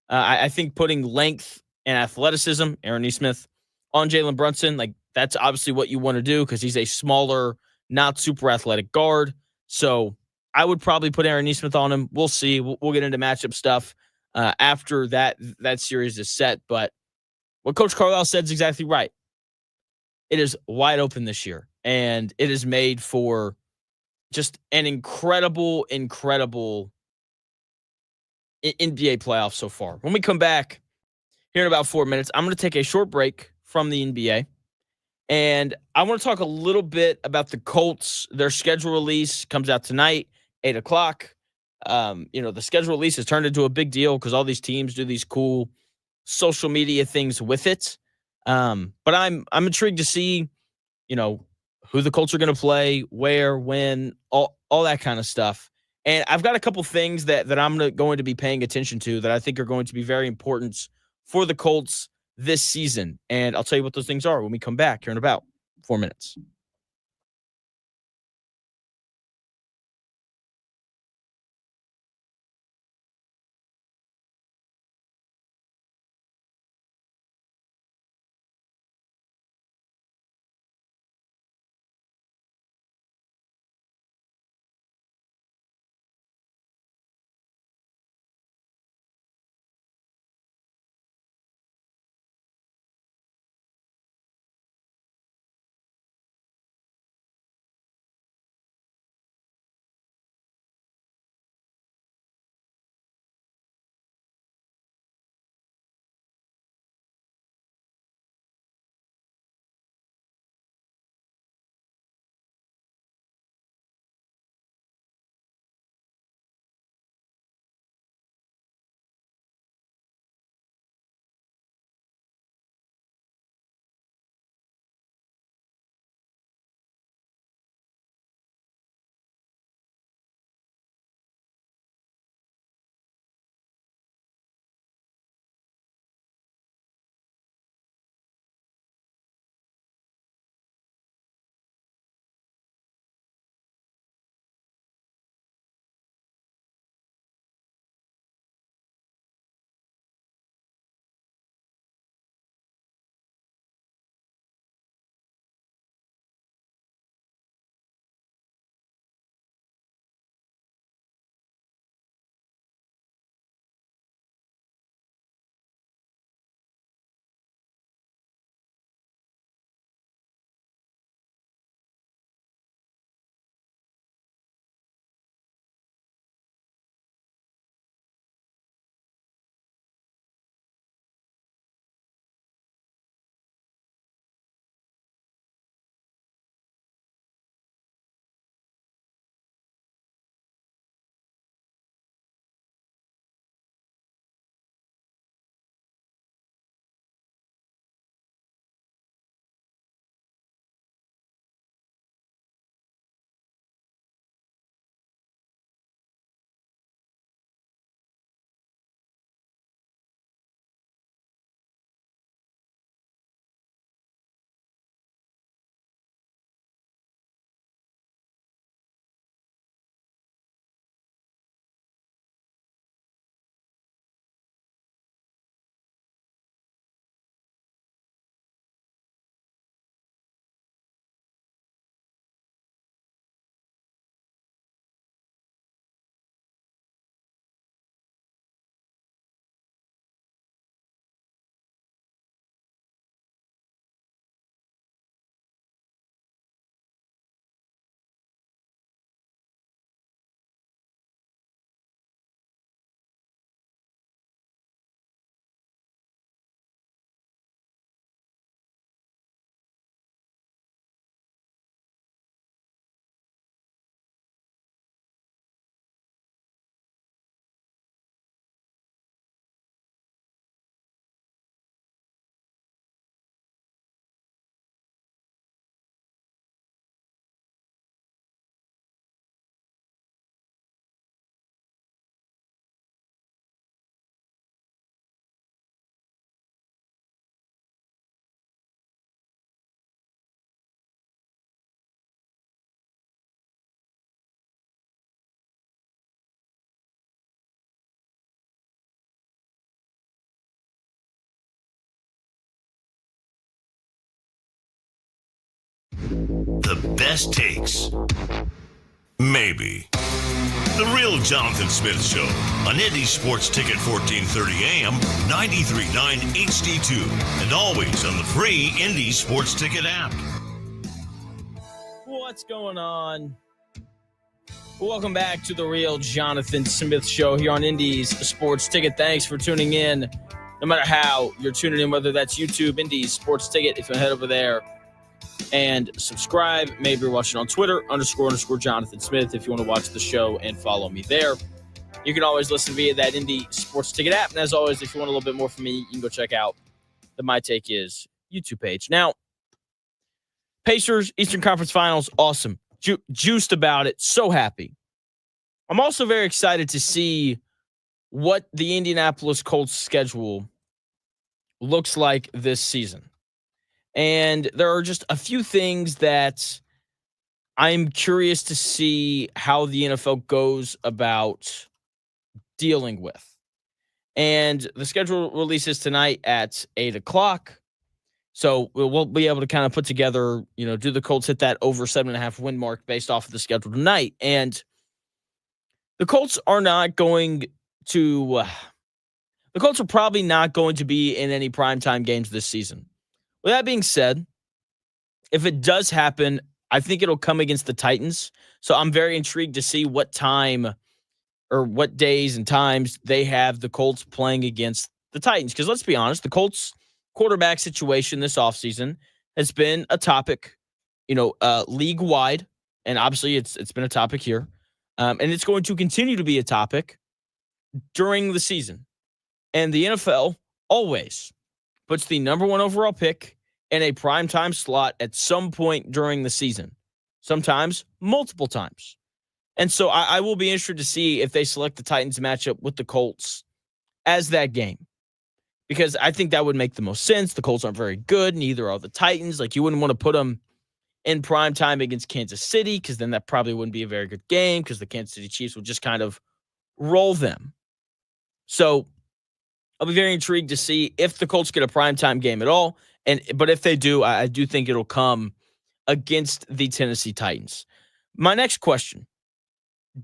I think putting length and athleticism, Aaron Nesmith, on Jalen Brunson, like, that's obviously what you want to do because he's a smaller, not super athletic guard. So I would probably put Aaron Nesmith on him. We'll see. We'll get into matchup stuff after that series is set. But what Coach Carlisle said is exactly right. It is wide open this year, and it is made for just an incredible NBA playoff so far. When we come back here in about 4 minutes, I'm going to take a short break from the NBA, and I want to talk a little bit about the Colts. Their schedule release comes out tonight, 8 o'clock. The schedule release has turned into a big deal because all these teams do these cool social media things with it. But I'm intrigued to see, who the Colts are going to play, where, when, all that kind of stuff. And I've got a couple things that I'm going to be paying attention to that I think are going to be very important for the Colts this season. And I'll tell you what those things are when we come back here in about 4 minutes. The best takes. Maybe. The Real Jonathan Smith Show on Indy Sports Ticket 1430 AM, 93.9 HD2, and always on the free Indy Sports Ticket app. What's going on? Welcome back to the Real Jonathan Smith Show here on Indy's Sports Ticket. Thanks for tuning in. No matter how you're tuning in, whether that's YouTube, Indy's Sports Ticket, if you head over there and subscribe. Maybe you're watching on Twitter, _Jonathan Smith, if you want to watch the show and follow me there. You can always listen via that Indie Sports Ticket app. And as always, if you want a little bit more from me, you can go check out the My Take Is YouTube page. Now, Pacers, Eastern Conference Finals, awesome. Juiced about it. So happy. I'm also very excited to see what the Indianapolis Colts schedule looks like this season. And there are just a few things that I'm curious to see how the NFL goes about dealing with. And the schedule releases tonight at 8 o'clock. So we'll be able to kind of put together, do the Colts hit that over 7.5 win mark based off of the schedule tonight? And the Colts are not going to, the Colts are probably not going to be in any primetime games this season. With that being said, if it does happen, I think it'll come against the Titans. So I'm very intrigued to see what time or what days and times they have the Colts playing against the Titans. Because let's be honest, the Colts quarterback situation this offseason has been a topic, league-wide. And obviously it's been a topic here. And it's going to continue to be a topic during the season. And the NFL always puts the number 1 overall pick in a primetime slot at some point during the season, sometimes multiple times. And so I will be interested to see if they select the Titans matchup with the Colts as that game, because I think that would make the most sense. The Colts aren't very good, neither are the Titans. Like, you wouldn't want to put them in primetime against Kansas City, because then that probably wouldn't be a very good game, because the Kansas City Chiefs would just kind of roll them. So I'll be very intrigued to see if the Colts get a primetime game at all. But if they do, I do think it'll come against the Tennessee Titans. My next question: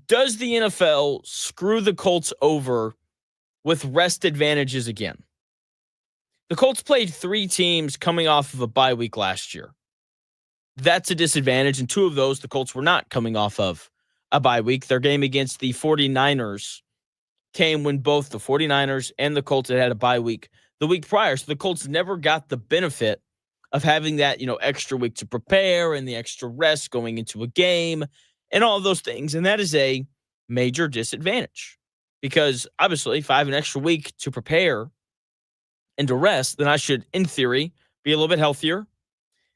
does the NFL screw the Colts over with rest advantages again? The Colts played 3 teams coming off of a bye week last year. That's a disadvantage, and 2 of those, the Colts were not coming off of a bye week. Their game against the 49ers came when both the 49ers and the Colts had a bye week the week prior. So the Colts never got the benefit of having that, extra week to prepare and the extra rest going into a game and all of those things. And that is a major disadvantage, because obviously if I have an extra week to prepare and to rest, then I should, in theory, be a little bit healthier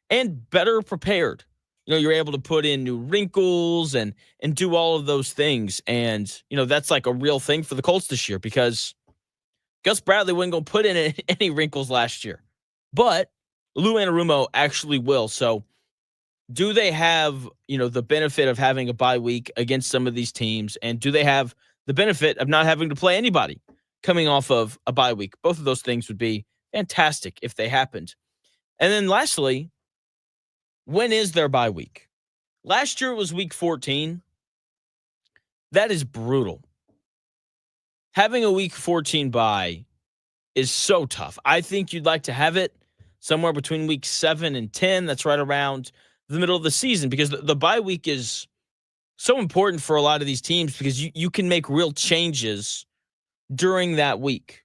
and better prepared. You're able to put in new wrinkles and do all of those things. And, that's like a real thing for the Colts this year, because Gus Bradley wasn't going to put in any wrinkles last year. But Lou Anarumo actually will. So do they have, the benefit of having a bye week against some of these teams? And do they have the benefit of not having to play anybody coming off of a bye week? Both of those things would be fantastic if they happened. And then lastly, when is their bye week? Last year it was week 14. That is brutal. Having a week 14 bye is so tough. I think you'd like to have it somewhere between week 7 and 10. That's right around the middle of the season, because the bye week is so important for a lot of these teams, because you can make real changes during that week.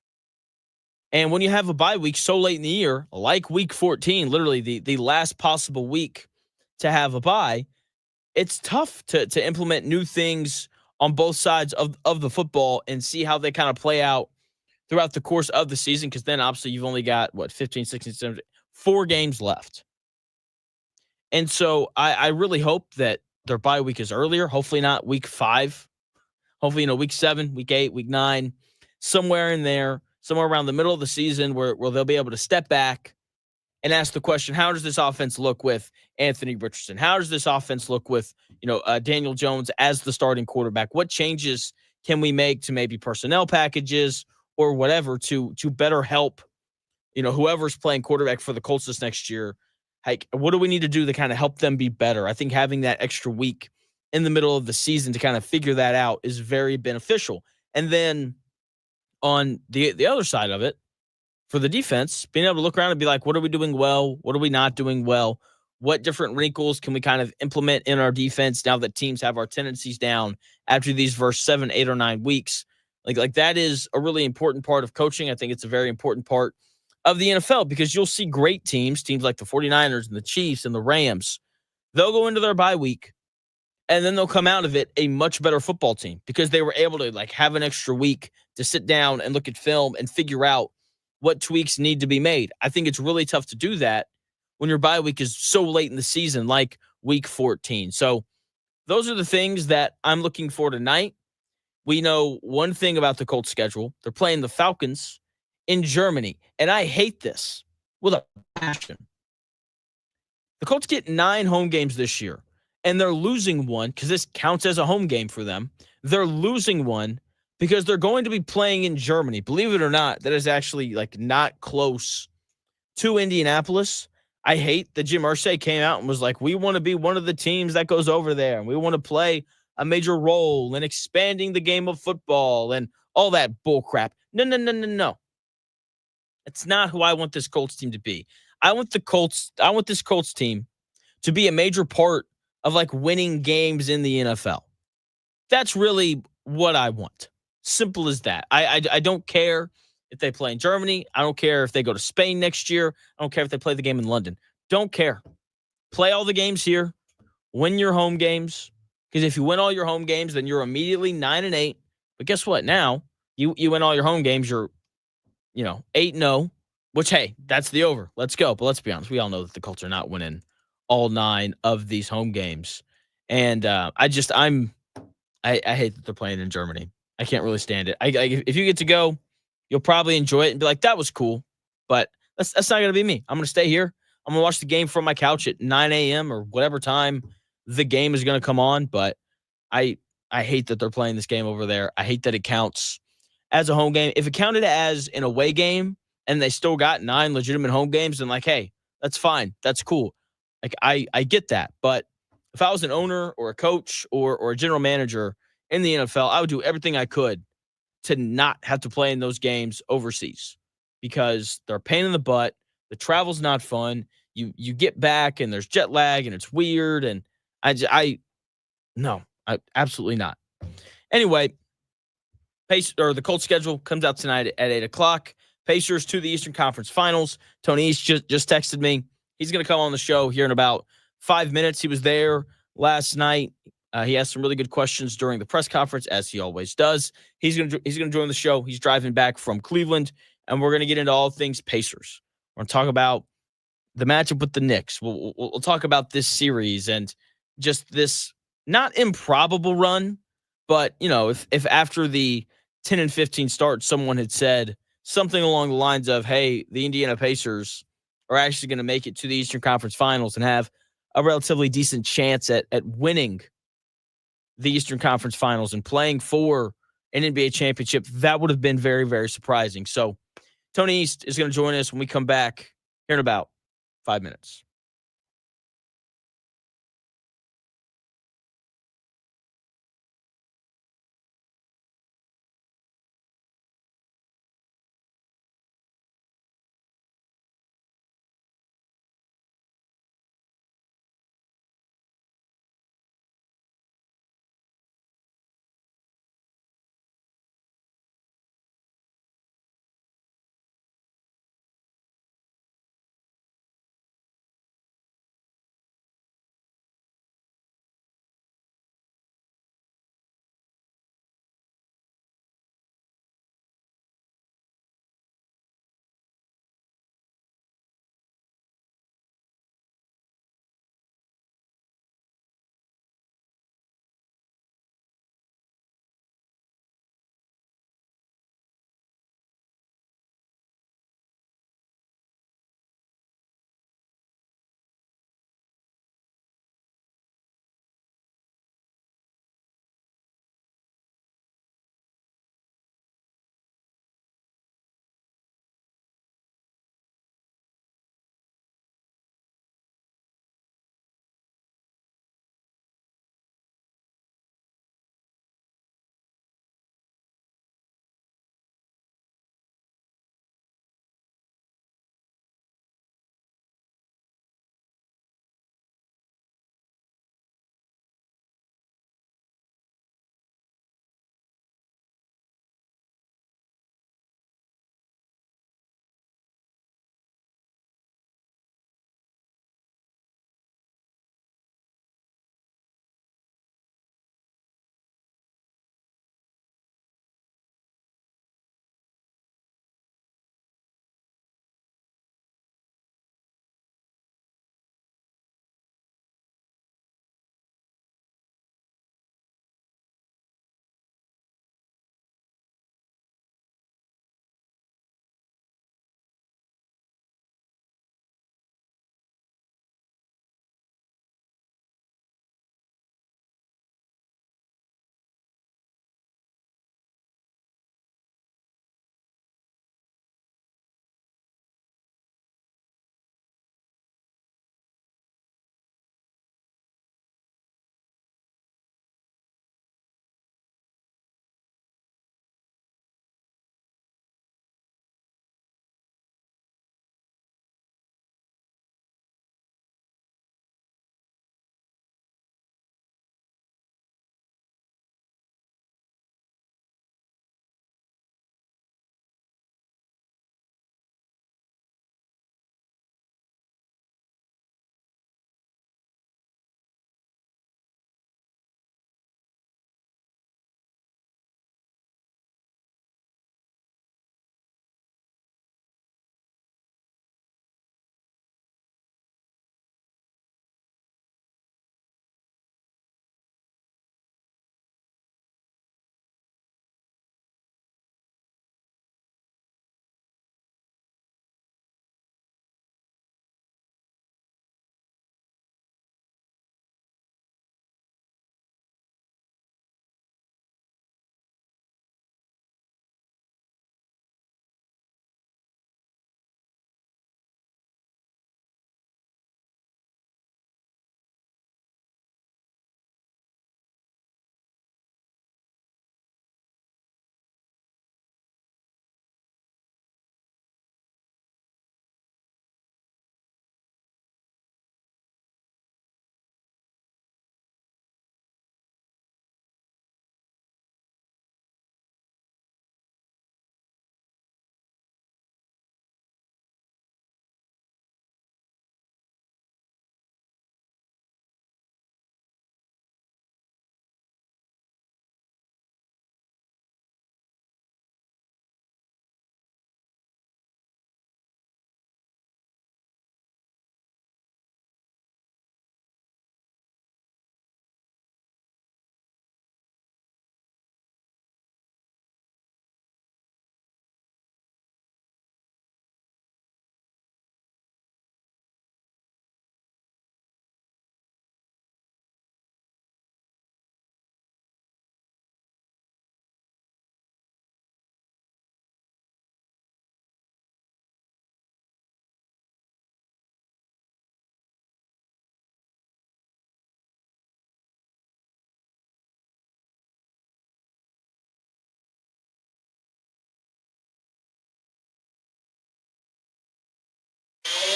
And when you have a bye week so late in the year, like week 14, literally the last possible week to have a bye, it's tough to implement new things on both sides of the football and see how they kind of play out throughout the course of the season, because then obviously you've only got, 15, 16, 17, 4 games left. And so I really hope that their bye week is earlier, hopefully not week 5. Hopefully, week 7, week 8, week 9, somewhere in there, somewhere around the middle of the season where they'll be able to step back and ask the question, how does this offense look with Anthony Richardson? How does this offense look with, Daniel Jones as the starting quarterback? What changes can we make to maybe personnel packages or whatever to better help, whoever's playing quarterback for the Colts this next year? Like, what do we need to do to kind of help them be better? I think having that extra week in the middle of the season to kind of figure that out is very beneficial. And then on the other side of it, for the defense, being able to look around and be like, what are we doing well? What are we not doing well? What different wrinkles can we kind of implement in our defense now that teams have our tendencies down after these first 7, 8, or 9 weeks? Like that is a really important part of coaching. I think it's a very important part of the NFL, because you'll see great teams like the 49ers and the Chiefs and the Rams. They'll go into their bye week And then they'll come out of it a much better football team because they were able to have an extra week to sit down and look at film and figure out what tweaks need to be made. I think it's really tough to do that when your bye week is so late in the season, like week 14. So those are the things that I'm looking for tonight. We know one thing about the Colts schedule. They're playing the Falcons in Germany. And I hate this with a passion. The Colts get 9 home games this year, and they're losing one because this counts as a home game for them. They're losing one because they're going to be playing in Germany. Believe it or not, that is actually not close to Indianapolis. I hate that Jim Irsay came out and was like, we want to be one of the teams that goes over there, and we want to play a major role in expanding the game of football and all that bull crap. No. It's not who I want this Colts team to be. I want this Colts team to be a major part of winning games in the NFL. That's really what I want. Simple as that. I don't care if they play in Germany. I don't care if they go to Spain next year. I don't care if they play the game in London. Don't care. Play all the games here. Win your home games. Because if you win all your home games, then you're immediately 9-8. But guess what? Now you win all your home games. You're 8-0. Which, hey, that's the over. Let's go. But let's be honest. We all know that the Colts are not winning all 9 of these home games. And I hate that they're playing in Germany. I can't really stand it. If you get to go, you'll probably enjoy it and be like, that was cool. But that's not going to be me. I'm going to stay here. I'm going to watch the game from my couch at 9 a.m. or whatever time the game is going to come on. But I hate that they're playing this game over there. I hate that it counts as a home game. If it counted as an away game and they still got 9 legitimate home games, then hey, that's fine. That's cool. I get that. But if I was an owner or a coach or a general manager in the NFL, I would do everything I could to not have to play in those games overseas because they're a pain in the butt. The travel's not fun. You get back and there's jet lag and it's weird. And no, absolutely not. Anyway, the Colts schedule comes out tonight at 8:00. Pacers to the Eastern Conference Finals. Tony East just texted me. He's going to come on the show here in about 5 minutes. He was there last night. He asked some really good questions during the press conference, as he always does. He's going to join the show. He's driving back from Cleveland, and we're going to get into all things Pacers. We're going to talk about the matchup with the Knicks. We'll talk about this series and just this not improbable run, but if after the 10-15 start, someone had said something along the lines of, hey, the Indiana Pacers are actually going to make it to the Eastern Conference Finals and have a relatively decent chance at winning the Eastern Conference Finals and playing for an NBA championship, that would have been very, very surprising. So Tony East is going to join us when we come back here in about 5 minutes.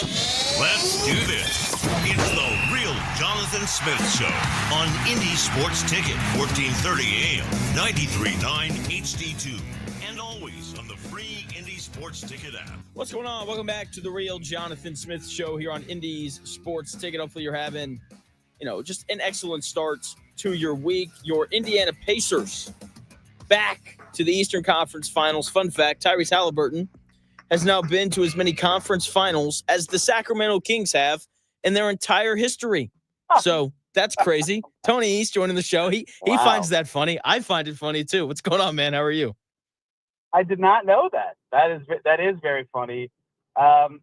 Let's do this. It's the Real Jonathan Smith Show on Indy Sports Ticket, 1430 AM, 93.9 HD2, and always on the free Indy Sports Ticket app. What's going on? Welcome back to the Real Jonathan Smith Show here on Indy's Sports Ticket. Hopefully you're having, just an excellent start to your week. Your Indiana Pacers back to the Eastern Conference Finals. Fun fact, Tyrese Halliburton has now been to as many conference finals as the Sacramento Kings have in their entire history. So that's crazy. Tony East joining the show. He finds that funny. I find it funny too. What's going on, man? How are you? I did not know that. That is very funny. And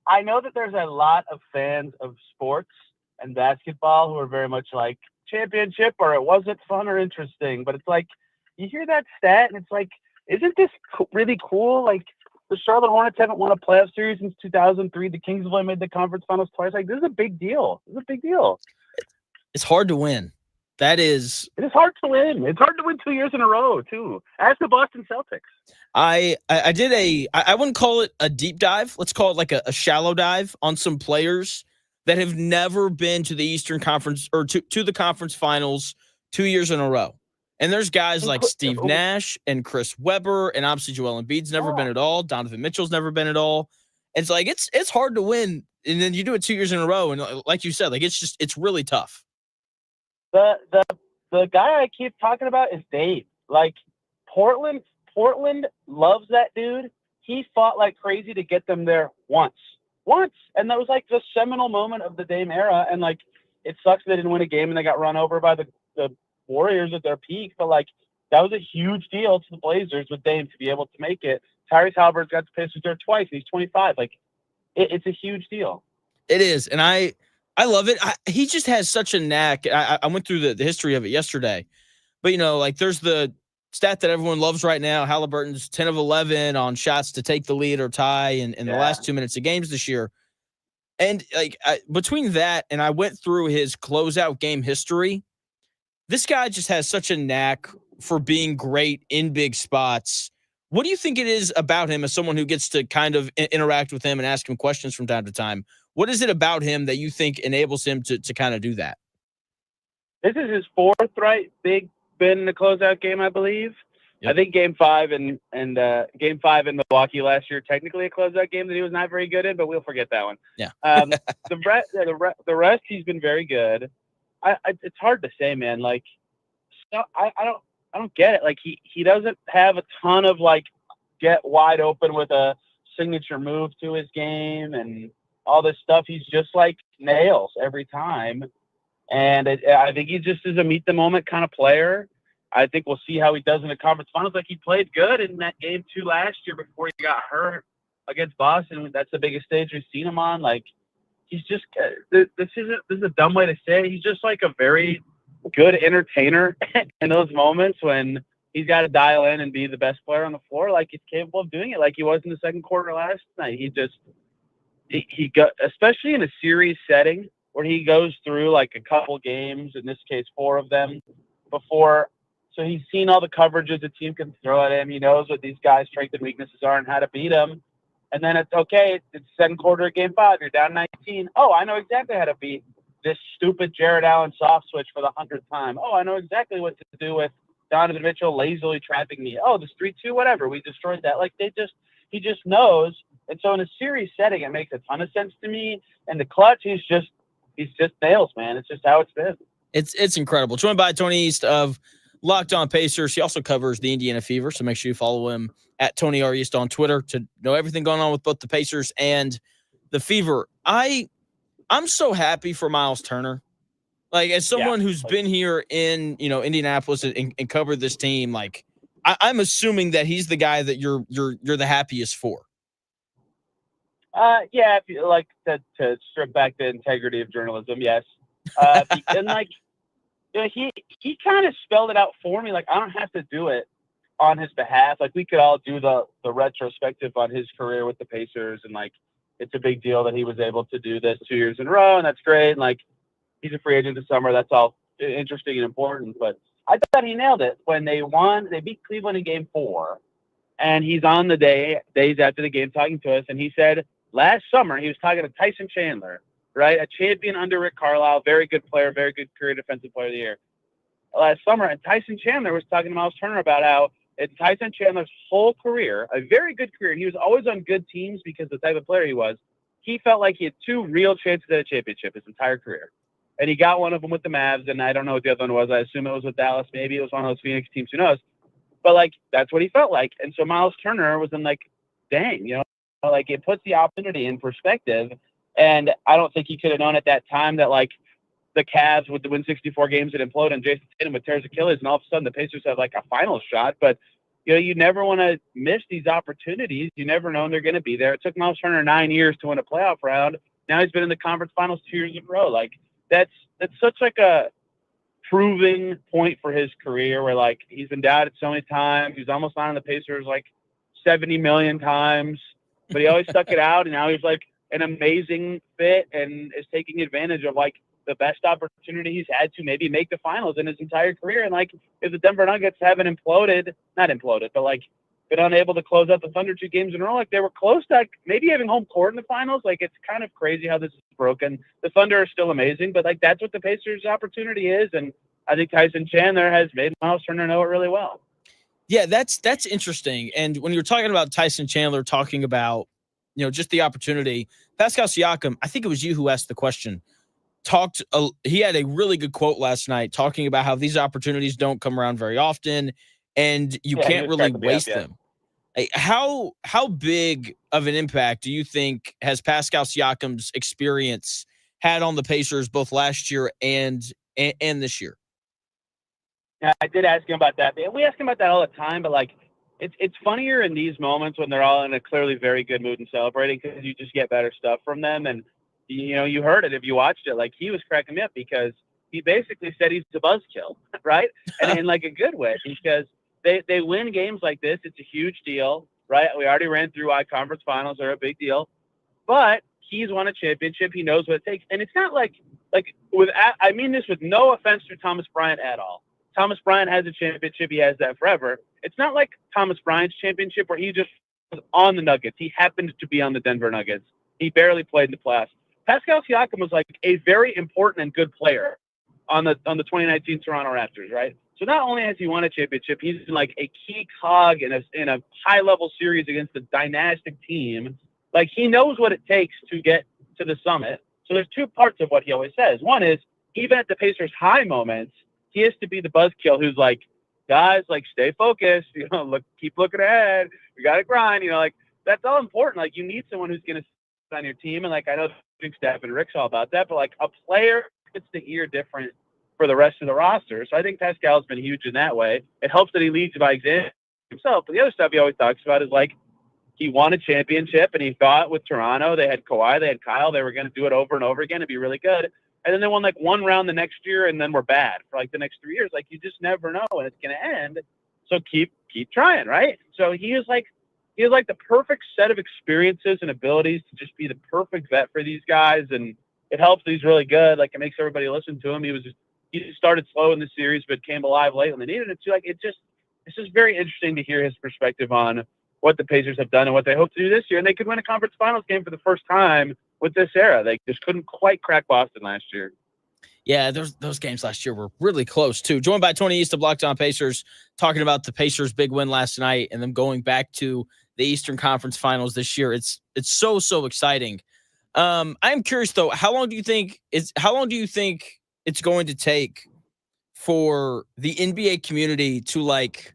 I know that there's a lot of fans of sports and basketball who are very much like championship or it wasn't fun or interesting. But it's like you hear that stat and it's like, isn't this really cool? Like, the Charlotte Hornets haven't won a playoff series since 2003. The Kings have only made the conference finals twice. Like, this is a big deal. This is a big deal. It's hard to win. It is hard to win. It's hard to win 2 years in a row, too. Ask the Boston Celtics. I did I wouldn't call it a deep dive. Let's call it like a shallow dive on some players that have never been to the Eastern Conference or to the conference finals 2 years in a row. And there's guys like Steve Nash and Chris Webber, and obviously Joel Embiid's never been at all. Donovan Mitchell's never been at all. It's like it's hard to win, and then you do it 2 years in a row, and like you said, like it's really tough. The guy I keep talking about is Dave. Like Portland loves that dude. He fought like crazy to get them there once, and that was like the seminal moment of the Dame era. And like it sucks they didn't win a game and they got run over by the Warriors at their peak, but like that was a huge deal to the Blazers with Dame to be able to make it. Tyrese Halliburton's got the Pacers there twice. He's 25. Like it's a huge deal. It is, and I love it. He just has such a knack. I went through the history of it yesterday, but like there's the stat that everyone loves right now. Halliburton's 10 of 11 on shots to take the lead or tie in the last 2 minutes of games this year. And like between that and I went through his closeout game history. This guy just has such a knack for being great in big spots. What do you think it is about him as someone who gets to kind of interact with him and ask him questions from time to time? What is it about him that you think enables him to kind of do that? This is his fourth, right? Big been in the closeout game, I believe. Yep. I think Game 5 and Game 5 in Milwaukee last year, technically a closeout game that he was not very good in, but we'll forget that one. Yeah. The rest, he's been very good. It's hard to say, man. Like, I don't get it. Like, he doesn't have a ton of like get wide open with a signature move to his game and all this stuff. He's just like nails every time, and I think he just is a meet the moment kind of player. I think we'll see how he does in the conference finals. Like, he played good in that Game 2 last year before he got hurt against Boston. That's the biggest stage we've seen him on. Like, he's just this is a dumb way to say it. He's just like a very good entertainer in those moments when he's got to dial in and be the best player on the floor. Like, he's capable of doing it, like he was in the second quarter last night. He got, especially in a series setting where he goes through like a couple games, in this case 4 of them, before. So he's seen all the coverages the team can throw at him. He knows what these guys' strengths and weaknesses are and how to beat them. And then it's okay. It's second quarter of Game 5. You're down 19. Oh, I know exactly how to beat this stupid Jared Allen soft switch for the 100th time. Oh, I know exactly what to do with Donovan Mitchell lazily trapping me. Oh, this 3-2, whatever. We destroyed that. Like, he just knows. And so in a series setting, it makes a ton of sense to me. And the clutch, he's just nails, man. It's just how it's been. It's incredible. Joined by Tony East of Locked On Pacers. He also covers the Indiana Fever, so make sure you follow him at Tony R. East on Twitter to know everything going on with both the Pacers and the Fever. I'm so happy for Miles Turner. Like, as someone who's been here in Indianapolis and covered this team, like I'm assuming that he's the guy that you're the happiest for. Yeah, if you like to strip back the integrity of journalism, yes. And like, he kind of spelled it out for me. Like, I don't have to do it on his behalf. Like, we could all do the retrospective on his career with the Pacers, and like, it's a big deal that he was able to do this 2 years in a row, and that's great. And like, he's a free agent this summer. That's all interesting and important. But I thought he nailed it when they won. They beat Cleveland in Game 4, and he's on the days after the game talking to us, and he said, last summer he was talking to Tyson Chandler, right? A champion under Rick Carlisle, very good player, very good career defensive player of the year last summer. And Tyson Chandler was talking to Miles Turner about how in Tyson Chandler's whole career, a very good career, he was always on good teams because of the type of player he was. He felt like he had 2 real chances at a championship his entire career. And he got one of them with the Mavs, and I don't know what the other one was. I assume it was with Dallas. Maybe it was one of those Phoenix teams. Who knows? But, like, that's what he felt like. And so Miles Turner was in, like, dang, you know, like, it puts the opportunity in perspective. And I don't think he could have known at that time that, like, the Cavs would win 64 games and implode, and Jason Tatum would tear his Achilles, and all of a sudden the Pacers have, like, a final shot. But, you know, you never want to miss these opportunities. You never know when they're going to be there. It took Miles Turner 9 years to win a playoff round. Now he's been in the conference finals 2 years in a row. Like, that's such like a proving point for his career where, like, he's been doubted so many times. He's almost on the Pacers like 70 million times, but he always stuck it out. And now he's like an amazing fit and is taking advantage of like the best opportunity he's had to maybe make the finals in his entire career. And like, if the Denver Nuggets haven't not imploded, but like been unable to close out the Thunder 2 games in a row, like they were close to like, maybe having home court in the finals. Like, it's kind of crazy how this is broken. The Thunder are still amazing, but like that's what the Pacers' opportunity is. And I think Tyson Chandler has made Miles Turner know it really well. Yeah, that's interesting. And when you're talking about Tyson Chandler talking about, you know, just the opportunity, Pascal Siakam, I think it was you who asked the question, he had a really good quote last night talking about how these opportunities don't come around very often and you can't really waste them. How big of an impact do you think has Pascal Siakam's experience had on the Pacers both last year and this year? Yeah, I did ask him about that. We ask him about that all the time, but like it's funnier in these moments when they're all in a clearly very good mood and celebrating because you just get better stuff from them. And you know, you heard it if you watched it. Like, he was cracking me up because he basically said he's a buzzkill, right? And in like a good way, because they win games like this. It's a huge deal, right? We already ran through why conference finals are a big deal, but he's won a championship. He knows what it takes. And it's not like I mean this with no offense to Thomas Bryant at all. Thomas Bryant has a championship. He has that forever. It's not like Thomas Bryant's championship where he just was on the Nuggets. He happened to be on the Denver Nuggets. He barely played in the playoffs. Pascal Siakam was like a very important and good player on the 2019 Toronto Raptors, right? So not only has he won a championship, he's like a key cog in a high-level series against a dynastic team. Like, he knows what it takes to get to the summit. So there's 2 parts of what he always says. One is, even at the Pacers' high moments, he has to be the buzzkill who's like, guys, like, stay focused, you know, keep looking ahead. We got to grind, you know, like, that's all important. Like, you need someone who's going to sit on your team. And like, I know the staff and Rick's all about that, but like, a player gets to hear different for the rest of the roster. So I think Pascal's been huge in that way. It helps that he leads by example himself. But the other stuff he always talks about is like, he won a championship and he thought with Toronto, they had Kawhi, they had Kyle, they were going to do it over and over again and be really good. And then they won like 1 round the next year and then we're bad for like the next 3 years. Like, you just never know when it's going to end. So keep trying, right? So he is like the perfect set of experiences and abilities to just be the perfect vet for these guys. And it helps that he's really good. Like, it makes everybody listen to him. He started slow in the series, but came alive late when they needed it to. Like, it's just very interesting to hear his perspective on what the Pacers have done and what they hope to do this year. And they could win a conference finals game for the first time with this era. They just couldn't quite crack Boston last year. Yeah, those games last year were really close too. Joined by Tony East of Locked On Pacers, talking about the Pacers' big win last night and them going back to the Eastern Conference Finals this year. It's so exciting. I'm curious though, how long do you think it's going to take for the NBA community to, like,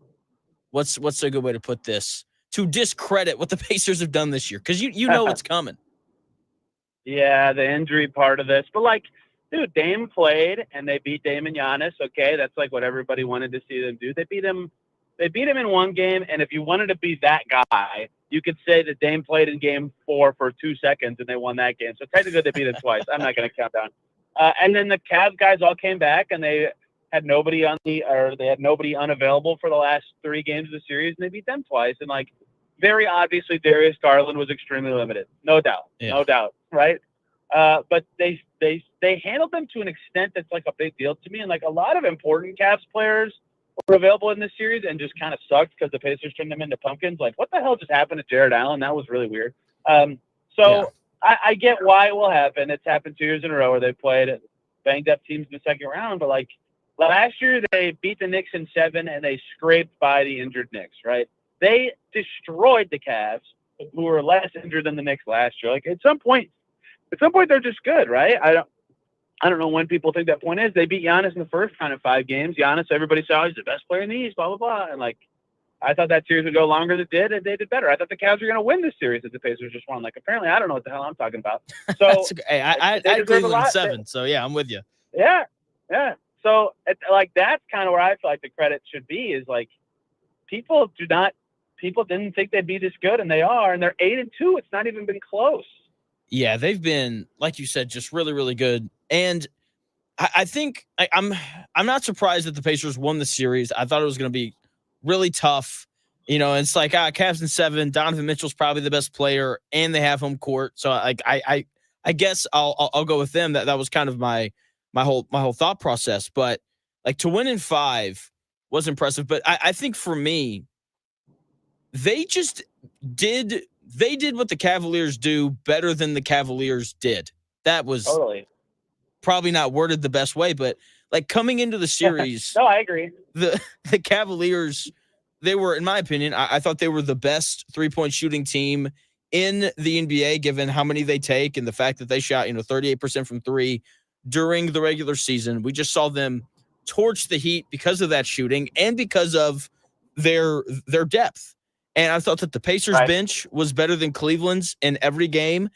what's a good way to put this, to discredit what the Pacers have done this year? Because you know it's coming. Yeah, the injury part of this. But, like, dude, Dame played, and they beat Dame and Giannis. Okay, that's, like, what everybody wanted to see them do. They beat him in 1 game, and if you wanted to be that guy, you could say that Dame played in Game 4 for 2 seconds, and they won that game. So technically they beat him twice. I'm not going to count down. And then the Cavs guys all came back, and they had nobody unavailable for the last 3 games of the series, and they beat them twice. And, like, very obviously Darius Garland was extremely limited. No doubt, right? But they handled them to an extent that's like a big deal to me. And like, a lot of important Cavs players were available in this series and just kind of sucked because the Pacers turned them into pumpkins. Like, what the hell just happened to Jared Allen? That was really weird. So So I get why it will happen. It's happened 2 years in a row where they played banged up teams in the second round. But like last year, they beat the Knicks in 7 and they scraped by the injured Knicks, right? They destroyed the Cavs, who were less injured than the Knicks last year. Like at some point they're just good, right? I don't know when people think that point is. They beat Giannis in the first kind of 5 games. Giannis, everybody saw he's the best player in the East, blah, blah, blah. And like, I thought that series would go longer than it did, and they did better. I thought the Cavs were going to win this series that the Pacers just won. Like, apparently, I don't know what the hell I'm talking about. So, hey, I had Cleveland in 7, so yeah, I'm with you. Yeah. So, like, that's kind of where I feel like the credit should be is like, people didn't think they'd be this good, and they are, and they're 8-2. It's not even been close. Yeah, they've been, like you said, just really, really good. And I think I'm not surprised that the Pacers won the series. I thought it was going to be really tough. You know, it's like Cavs in 7. Donovan Mitchell's probably the best player, and they have home court. So I guess I'll go with them. That was kind of my whole thought process. But like to win in 5 was impressive. But I think for me, they did what the Cavaliers do better than the Cavaliers did. That was totally probably not worded the best way, but like coming into the series, no, I agree. The Cavaliers, they were, in my opinion, I thought they were the best 3-point shooting team in the NBA, given how many they take and the fact that they shot, 38% from 3 during the regular season. We just saw them torch the Heat because of that shooting and because of their depth. And I thought that the Pacers bench was better than Cleveland's in every game.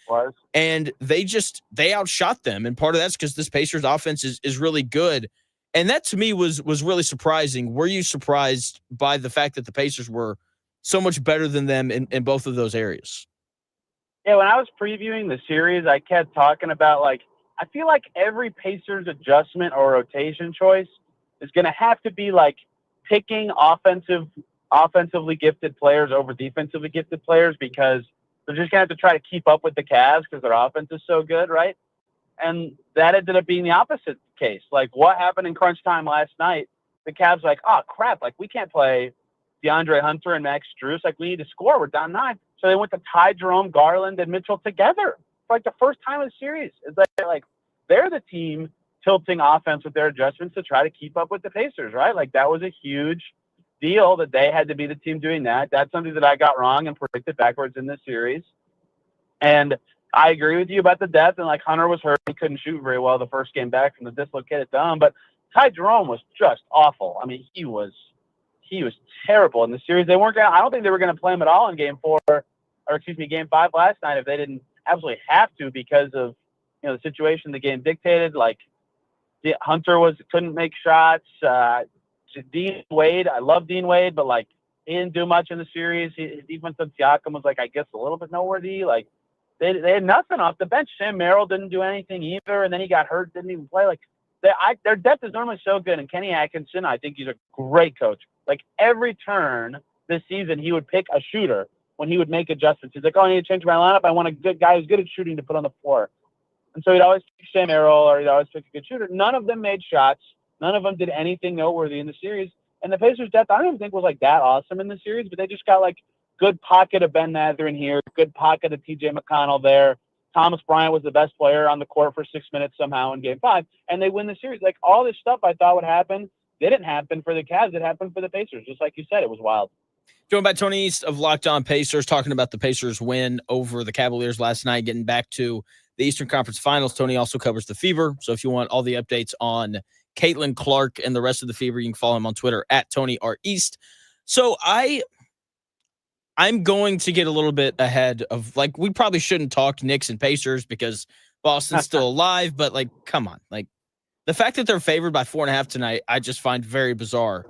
And they outshot them. And part of that's because this Pacers offense is really good. And that to me was really surprising. Were you surprised by the fact that the Pacers were so much better than them in both of those areas? Yeah, when I was previewing the series, I kept talking about, like, I feel like every Pacers adjustment or rotation choice is going to have to be, like, picking offensively gifted players over defensively gifted players because they're just going to have to try to keep up with the Cavs because their offense is so good, right? And that ended up being the opposite case. Like, what happened in crunch time last night? The Cavs like, oh, crap, like, we can't play DeAndre Hunter and Max Strus. Like, we need to score. We're down 9. So they went to Ty Jerome, Garland, and Mitchell together for, like, the first time in the series. It's like they're the team tilting offense with their adjustments to try to keep up with the Pacers, right? Like, that was a huge deal that they had to be the team doing that. That's something that I got wrong and predicted backwards in this series. And I agree with you about the depth. And like Hunter was hurt, he couldn't shoot very well the first game back from the dislocated thumb. But Ty Jerome was just awful. I mean, he was terrible in the series. I don't think they were going to play him at all in game 5 last night if they didn't absolutely have to because of the situation the game dictated. Like Hunter couldn't make shots. Dean Wade, I love Dean Wade, but like he didn't do much in the series. His defense on Siakam was like, I guess, a little bit noteworthy. Like they had nothing off the bench. Sam Merrill didn't do anything either, and then he got hurt, didn't even play. Like their depth is normally so good. And Kenny Atkinson, I think he's a great coach. Like every turn this season, he would pick a shooter when he would make adjustments. He's like, oh, I need to change my lineup. I want a good guy who's good at shooting to put on the floor. And so he'd always pick Sam Merrill or he'd always pick a good shooter. None of them made shots. None of them did anything noteworthy in the series. And the Pacers' depth, I don't even think was like that awesome in the series, but they just got like good pocket of Ben Mathurin here, good pocket of TJ McConnell there. Thomas Bryant was the best player on the court for 6 minutes somehow in game 5, and they win the series. Like all this stuff I thought would happen didn't happen for the Cavs. It happened for the Pacers. Just like you said, it was wild. Joined by Tony East of Locked On Pacers, talking about the Pacers win over the Cavaliers last night, getting back to the Eastern Conference Finals. Tony also covers the Fever. So if you want all the updates on Caitlin Clark and the rest of the Fever, you can follow him on Twitter at Tony R. East. So I'm going to get a little bit ahead of, like, we probably shouldn't talk Knicks and Pacers because Boston's still alive, but like, come on. Like the fact that they're favored by 4.5 tonight, I just find very bizarre.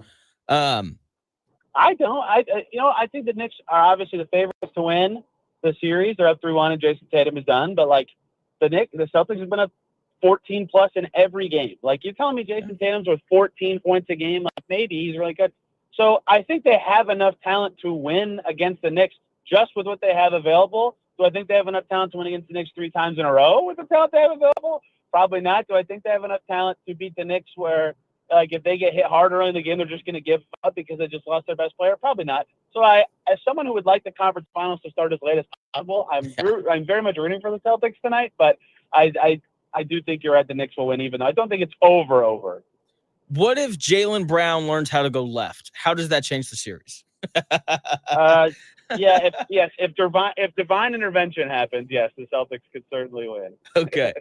I don't. I think the Knicks are obviously the favorites to win the series. They're up 3-1 and Jason Tatum is done. But like the Celtics have been up 14 plus in every game. Like you're telling me Jason Tatum's with 14 points a game. Like maybe he's really good. So I think they have enough talent to win against the Knicks just with what they have available. Do I think they have enough talent to win against the Knicks 3 times in a row with the talent they have available? Probably not. Do I think they have enough talent to beat the Knicks where, like, if they get hit harder in the game, they're just going to give up because they just lost their best player? Probably not. So as someone who would like the conference finals to start as late as I'm very much rooting for the Celtics tonight, but I do think you're right. The Knicks will win, even though I don't think it's over. What if Jaylen Brown learns how to go left? How does that change the series? If divine intervention happens, yes, the Celtics could certainly win. Okay.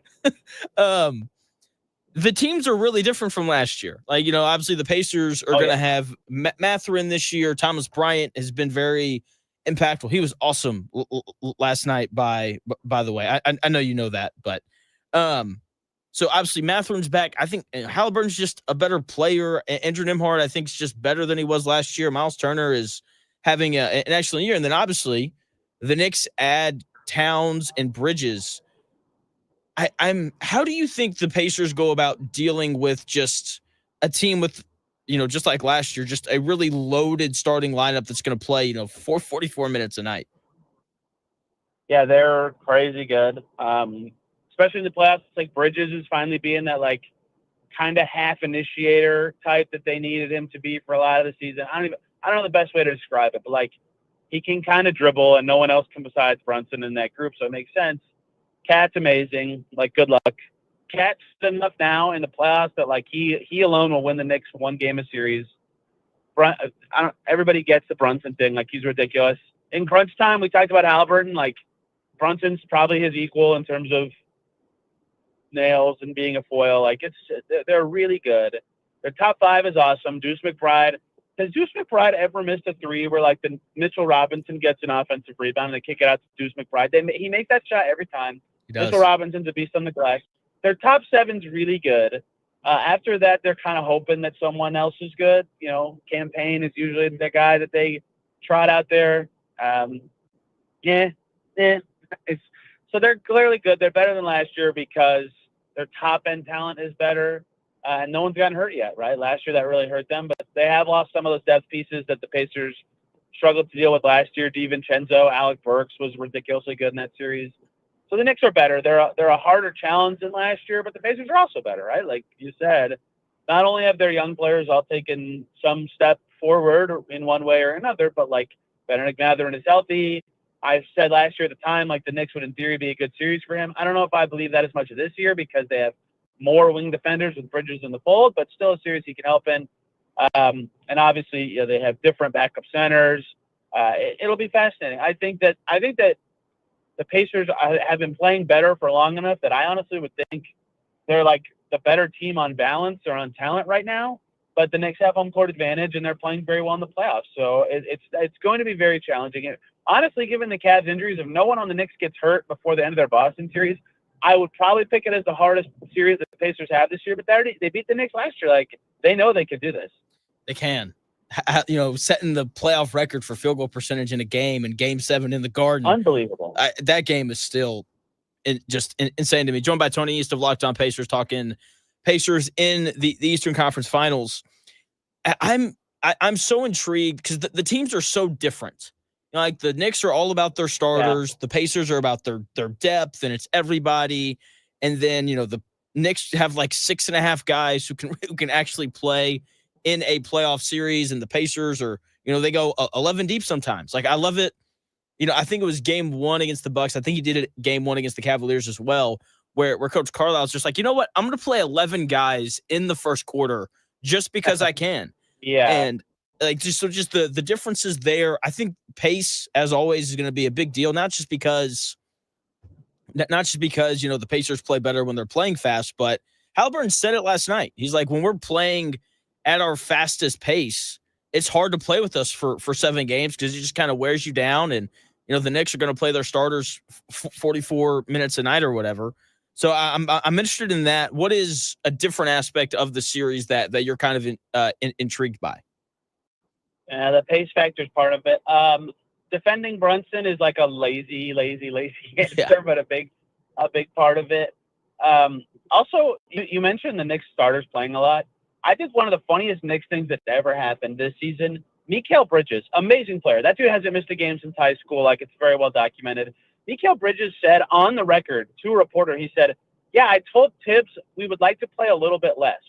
The teams are really different from last year. Like, obviously the Pacers are going to have Mathurin this year. Thomas Bryant has been very impactful. He was awesome last night, by the way. I know you know that, but so obviously Mathurin's back. I think Halliburton's just a better player. Andrew Nembhard, I think, is just better than he was last year. Miles Turner is having an excellent year. And then obviously the Knicks add Towns and Bridges. How do you think the Pacers go about dealing with just a team with, just like last year, just a really loaded starting lineup that's going to play, 44 minutes a night? Yeah, they're crazy good. Especially in the playoffs, like Bridges is finally being that like kind of half initiator type that they needed him to be for a lot of the season. I don't know the best way to describe it, but like he can kind of dribble and no one else can besides Brunson in that group. So it makes sense. Cat's amazing. Like, good luck. Cat's enough now in the playoffs that like he alone will win the Knicks one game a series. Everybody gets the Brunson thing. Like, he's ridiculous. In crunch time, we talked about Halliburton. Like, Brunson's probably his equal in terms of nails and being a foil. Like, they're really good. Their top five is awesome. Deuce McBride. Has Deuce McBride ever missed a three where like the Mitchell Robinson gets an offensive rebound and they kick it out to Deuce McBride? He makes that shot every time. Mitchell Robinson's a beast on the glass. Their top seven's really good. After that, they're kind of hoping that someone else is good. Campaign is usually the guy that they trot out there. So they're clearly good. They're better than last year because their top end talent is better. And no one's gotten hurt yet, right? Last year that really hurt them, but they have lost some of those depth pieces that the Pacers struggled to deal with last year. DiVincenzo, Alec Burks was ridiculously good in that series. So the Knicks are better. They're a harder challenge than last year, but the Pacers are also better, right? Like you said, not only have their young players all taken some step forward in one way or another, but like Benedict Mathurin is healthy. I said last year at the time, like the Knicks would in theory be a good series for him. I don't know if I believe that as much as this year because they have more wing defenders with Bridges in the fold, but still a series he can help in. And obviously, they have different backup centers. It'll be fascinating. I think that the Pacers have been playing better for long enough that I honestly would think they're like the better team on balance or on talent right now. But the Knicks have home court advantage and they're playing very well in the playoffs. So it's going to be very challenging. And honestly, given the Cavs injuries, if no one on the Knicks gets hurt before the end of their Boston series, I would probably pick it as the hardest series that the Pacers have this year. But they beat the Knicks last year. Like, they know they could do this. They can. Setting the playoff record for field goal percentage in a game in Game 7 in the Garden. Unbelievable. That game is still just insane to me. Joined by Tony East of Locked On Pacers, talking Pacers in the Eastern Conference Finals. I'm so intrigued because the teams are so different. Like the Knicks are all about their starters. Yeah. The Pacers are about their depth, and it's everybody. And then, the Knicks have like 6.5 guys who can actually play in a playoff series, and the Pacers are, they go 11 deep sometimes. Like, I love it. I think it was Game 1 against the Bucks. I think he did it Game 1 against the Cavaliers as well, where Coach Carlisle's just like, you know what? I'm going to play 11 guys in the first quarter just because I can. Yeah. And like, just the differences there. I think pace, as always, is going to be a big deal, not just because, the Pacers play better when they're playing fast, but Halliburton said it last night. He's like, when we're playing at our fastest pace, it's hard to play with us for 7 games because it just kind of wears you down. And, the Knicks are going to play their starters 44 minutes a night or whatever. So I'm interested in that. What is a different aspect of the series that you're kind of intrigued by? The pace factor is part of it. Defending Brunson is like a lazy answer, but a big part of it. Also, you mentioned the Knicks starters playing a lot. I think one of the funniest Knicks things that's ever happened this season, Mikal Bridges, amazing player. That dude hasn't missed a game since high school. Like, it's very well documented. Mikal Bridges said on the record to a reporter, he said, yeah, I told Tibbs we would like to play a little bit less.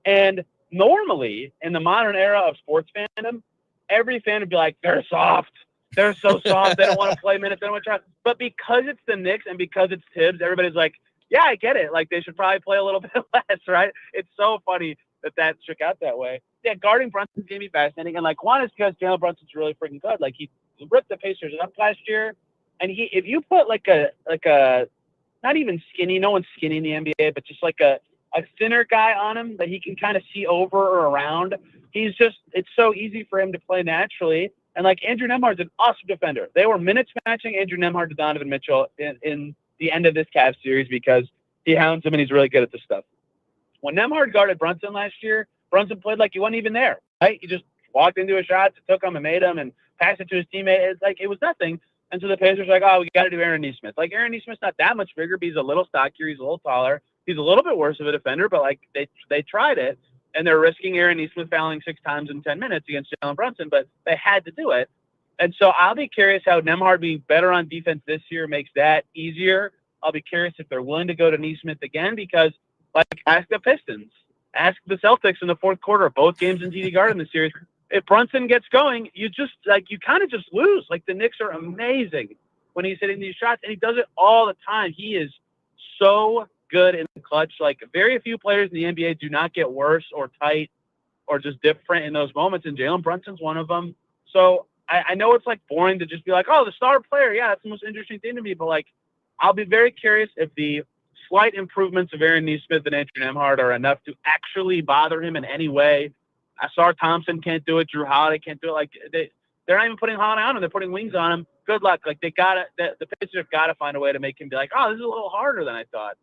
And normally, in the modern era of sports fandom, every fan would be like, they're soft. they're so soft. They don't want to play minutes. They don't want to try. But because it's the Knicks and because it's Tibbs, everybody's like, yeah, I get it. Like, they should probably play a little bit less, right? It's so funny that shook out that way. Yeah, guarding Brunson's going to be fascinating. And, like, one is because Jalen Brunson's really freaking good. Like, he ripped the Pacers up last year. And if you put, like a not even skinny, no one's skinny in the NBA, but just like a thinner guy on him that he can kind of see over or around, it's so easy for him to play naturally. And, like, Andrew Nembhard's an awesome defender. They were minutes matching Andrew Nembhard to Donovan Mitchell in the end of this Cavs series because he hounds him and he's really good at this stuff. When Nembhard guarded Brunson last year, Brunson played like he wasn't even there, right? He just walked into a shot, took him and made him and passed it to his teammate. It's like it was nothing. And so the Pacers were like, oh, we got to do Aaron Nesmith. Like, Aaron Nesmith's not that much bigger, but he's a little stockier. He's a little taller. He's a little bit worse of a defender, but, like, they tried it. And they're risking Aaron Nesmith fouling 6 times in 10 minutes against Jalen Brunson, but they had to do it. And so I'll be curious how Nembhard being better on defense this year makes that easier. I'll be curious if they're willing to go to Nesmith again because, like, ask the Pistons. Ask the Celtics in the fourth quarter, both games in TD Garden this series. If Brunson gets going, you kind of just lose. Like, the Knicks are amazing when he's hitting these shots, and he does it all the time. He is so good in the clutch. Like, very few players in the NBA do not get worse or tight or just different in those moments, and Jalen Brunson's one of them. So I know it's, like, boring to just be like, oh, the star player, yeah, that's the most interesting thing to me, but, like, I'll be very curious if the slight improvements of Aaron Nesmith and Andrew Nembhard are enough to actually bother him in any way. Asar Thompson can't do it. Drew Holiday can't do it. Like, they're not even putting Holiday on him. They're putting wings on him. Good luck. Like, the Pacers have got to find a way to make him be like, oh, this is a little harder than I thought.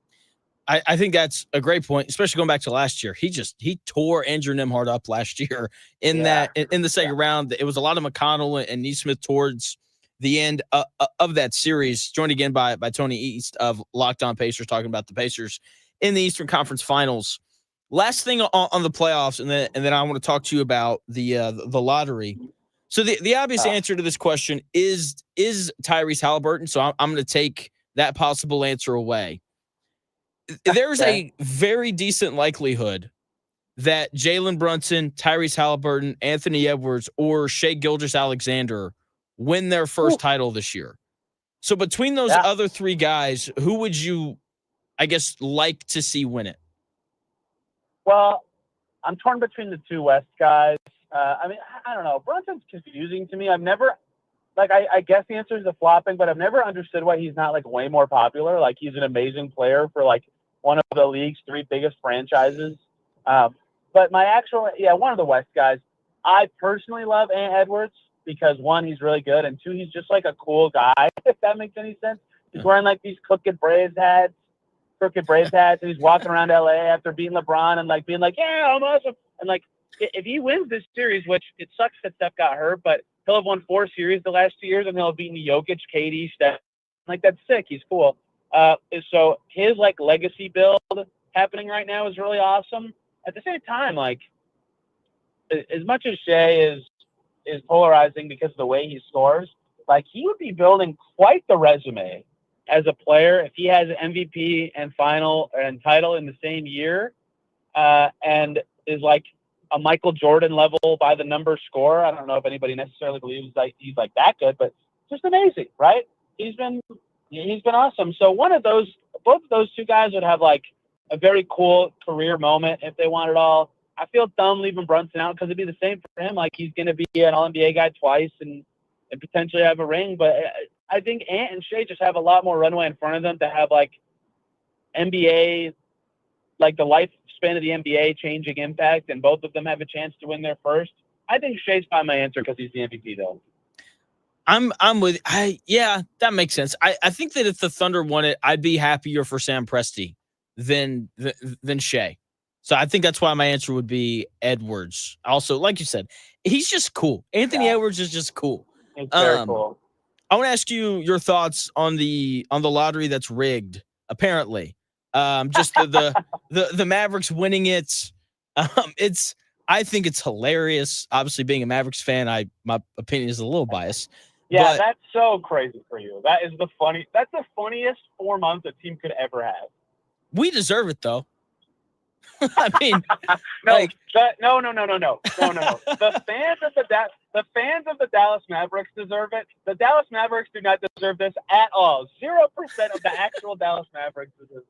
I think that's a great point, especially going back to last year. He tore Andrew Nembhard up last year in the second round. It was a lot of McConnell and Nesmith towards the end of that series, joined again by Tony East of Locked On Pacers, talking about the Pacers in the Eastern Conference Finals. Last thing on the playoffs, and then I want to talk to you about the lottery. So the obvious answer to this question is Tyrese Halliburton. So I'm going to take that possible answer away. There's a very decent likelihood that Jalen Brunson, Tyrese Halliburton, Anthony Edwards, or Shai Gilgeous-Alexander win their first title this year. So between those other 3 guys, who would you, I guess, like to see win it? Well, I'm torn between the 2 West guys. I mean, I don't know. Brunson's confusing to me. I've never, like, I guess the answer is the flopping, but I've never understood why he's not, like, way more popular. Like, he's an amazing player for, like, one of the league's 3 biggest franchises. But my actual, one of the West guys, I personally love Ant Edwards because, 1, he's really good, and 2, he's just, like, a cool guy, if that makes any sense. He's wearing, like, these crooked Braves hats, and he's walking around LA after beating LeBron and, like, being like, yeah, I'm awesome. And, like, if he wins this series, which it sucks that Steph got hurt, but he'll have won 4 series the last 2 years, and he'll have beaten Jokic, KD, Steph. Like, that's sick. He's cool. So his, like, legacy build happening right now is really awesome. At the same time, like, as much as Shai is polarizing because of the way he scores, like, he would be building quite the resume as a player if he has an MVP and final and title in the same year, and is like a Michael Jordan level by the number scorer. I don't know if anybody necessarily believes like he's like that good, but just amazing, right? He's been awesome. So both of those 2 guys would have like a very cool career moment if they want it all. I feel dumb leaving Brunson out because it'd be the same for him. Like, he's going to be an All-NBA guy twice and potentially have a ring. But I think Ant and Shai just have a lot more runway in front of them to have like NBA, like the lifespan of the NBA changing impact, and both of them have a chance to win their first. I think Shai's probably my answer because he's the MVP though. That makes sense. I think that if the Thunder won it, I'd be happier for Sam Presti than Shai. So I think that's why my answer would be Edwards. Also, like you said, he's just cool. Anthony Edwards is just cool. It's very cool. I want to ask you your thoughts on the lottery that's rigged, apparently. Just the Mavericks winning it. I think it's hilarious. Obviously, being a Mavericks fan, my opinion is a little biased. Yeah, but that's so crazy for you. That's the funniest 4 months a team could ever have. We deserve it, though. I mean, no. The fans of the The fans of the Dallas Mavericks deserve it. The Dallas Mavericks do not deserve this at all. 0% of the actual Dallas Mavericks deserve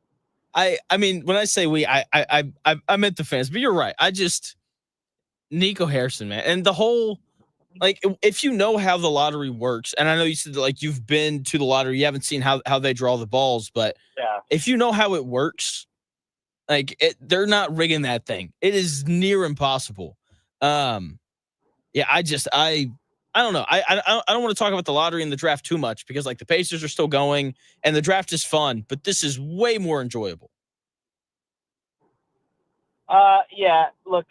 it. I mean, when I say we, I meant the fans, but you're right. Nico Harrison, man, and the whole, like, if you know how the lottery works, and I know you said that, like, you've been to the lottery, you haven't seen how they draw the balls, but Yeah. if you know how it works, like, they're not rigging that thing. It is near impossible. Yeah, I don't know. I don't want to talk about the lottery and the draft too much because, like, the Pacers are still going and the draft is fun, but this is way more enjoyable. Yeah, look,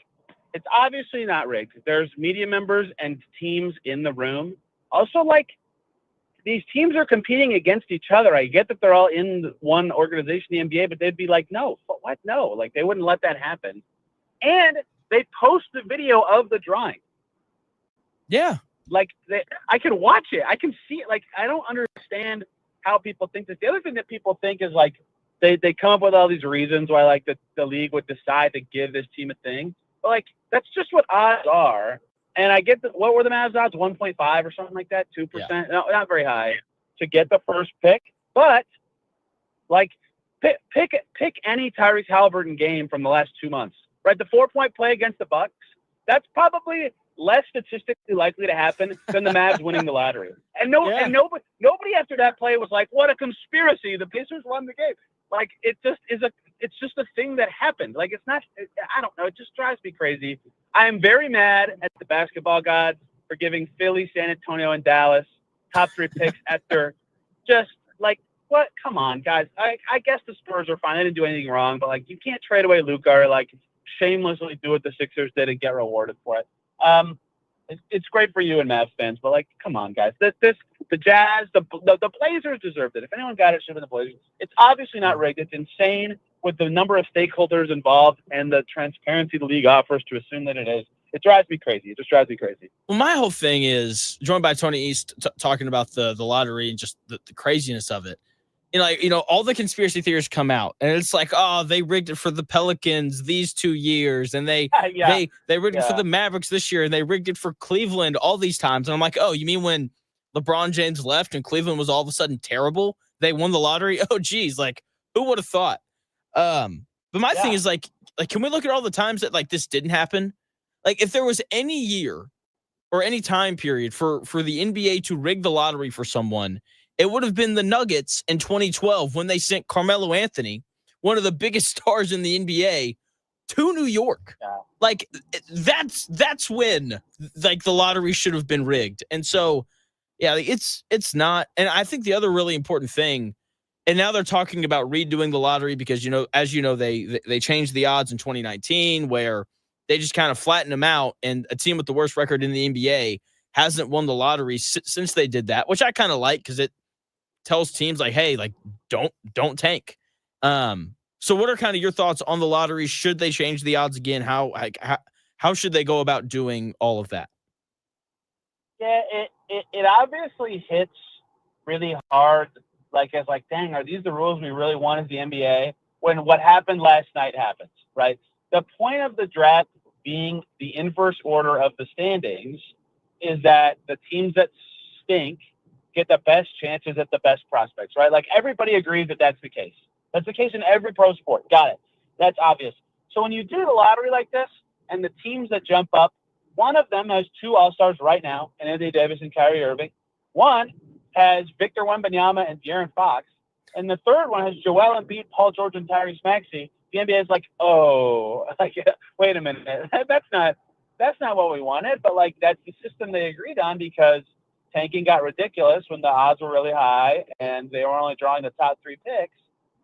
it's obviously not rigged. There's media members and teams in the room. Also, like, these teams are competing against each other. I get that they're all in one organization, the NBA, but they'd be like, no, what? No, like, they wouldn't let that happen. And they post the video of the drawing. Yeah. Like, I can watch it. I can see it. Like, I don't understand how people think this. The other thing that people think is, like, they come up with all these reasons why, like, the league would decide to give this team a thing. But, like, that's just what odds are. And I get what were the Mavs odds? 1.5 or something like that? 2%? Yeah. No, not very high to get the first pick. But, like, pick any Tyrese Halliburton game from the last 2 months. Right? The 4-point play against the Bucks, that's probably less statistically likely to happen than the Mavs winning the lottery. And nobody after that play was like, what a conspiracy. The Pacers won the game. Like, it's just a thing that happened. Like, it's not, I don't know. It just drives me crazy. I am very mad at the basketball gods for giving Philly, San Antonio, and Dallas top 3 picks after just, like, what? Come on, guys. I guess the Spurs are fine. They didn't do anything wrong, but, like, you can't trade away Luka or, like, shamelessly do what the Sixers did and get rewarded for it. It's great for you and Mavs fans, but, like, come on, guys. The Jazz, the Blazers deserved it. If anyone got it, should have been the Blazers. It's obviously not rigged. It's insane with the number of stakeholders involved and the transparency the league offers to assume that it is. It drives me crazy. It just drives me crazy. Well, my whole thing is joined by Tony East talking about the lottery and just the craziness of it. All the conspiracy theories come out, and it's like, oh, they rigged it for the Pelicans these 2 years, and they rigged it for the Mavericks this year, and they rigged it for Cleveland all these times. And I'm like, oh, you mean when LeBron James left and Cleveland was all of a sudden terrible, they won the lottery? Oh, geez, like, who would have thought? But my thing is, like, can we look at all the times that, like, this didn't happen? Like, if there was any year or any time period for the NBA to rig the lottery for someone, it would have been the Nuggets in 2012 when they sent Carmelo Anthony, one of the biggest stars in the NBA, to New York. Yeah. Like, that's when, like, the lottery should have been rigged. And so, yeah, it's not. And I think the other really important thing, and now they're talking about redoing the lottery because, as you know, they changed the odds in 2019 where they just kind of flattened them out, and a team with the worst record in the NBA hasn't won the lottery since they did that, which I kind of like because it tells teams, like, hey, like, don't tank. So what are kind of your thoughts on the lottery? Should they change the odds again? How should they go about doing all of that? Yeah, it obviously hits really hard. Like, it's like, dang, are these the rules we really want as the NBA? When what happened last night happens, right? The point of the draft being the inverse order of the standings is that the teams that stink get the best chances at the best prospects, right? Like, everybody agrees that that's the case. That's the case in every pro sport. Got it. That's obvious. So when you do the lottery like this, and the teams that jump up, one of them has 2 All-Stars right now, and Anthony Davis and Kyrie Irving. One has Victor Wembanyama and De'Aaron Fox. And the third one has Joel Embiid, Paul George, and Tyrese Maxey. The NBA is like, oh, like, wait a minute. That's not what we wanted. But, like, that's the system they agreed on because tanking got ridiculous when the odds were really high and they were only drawing the top 3 picks.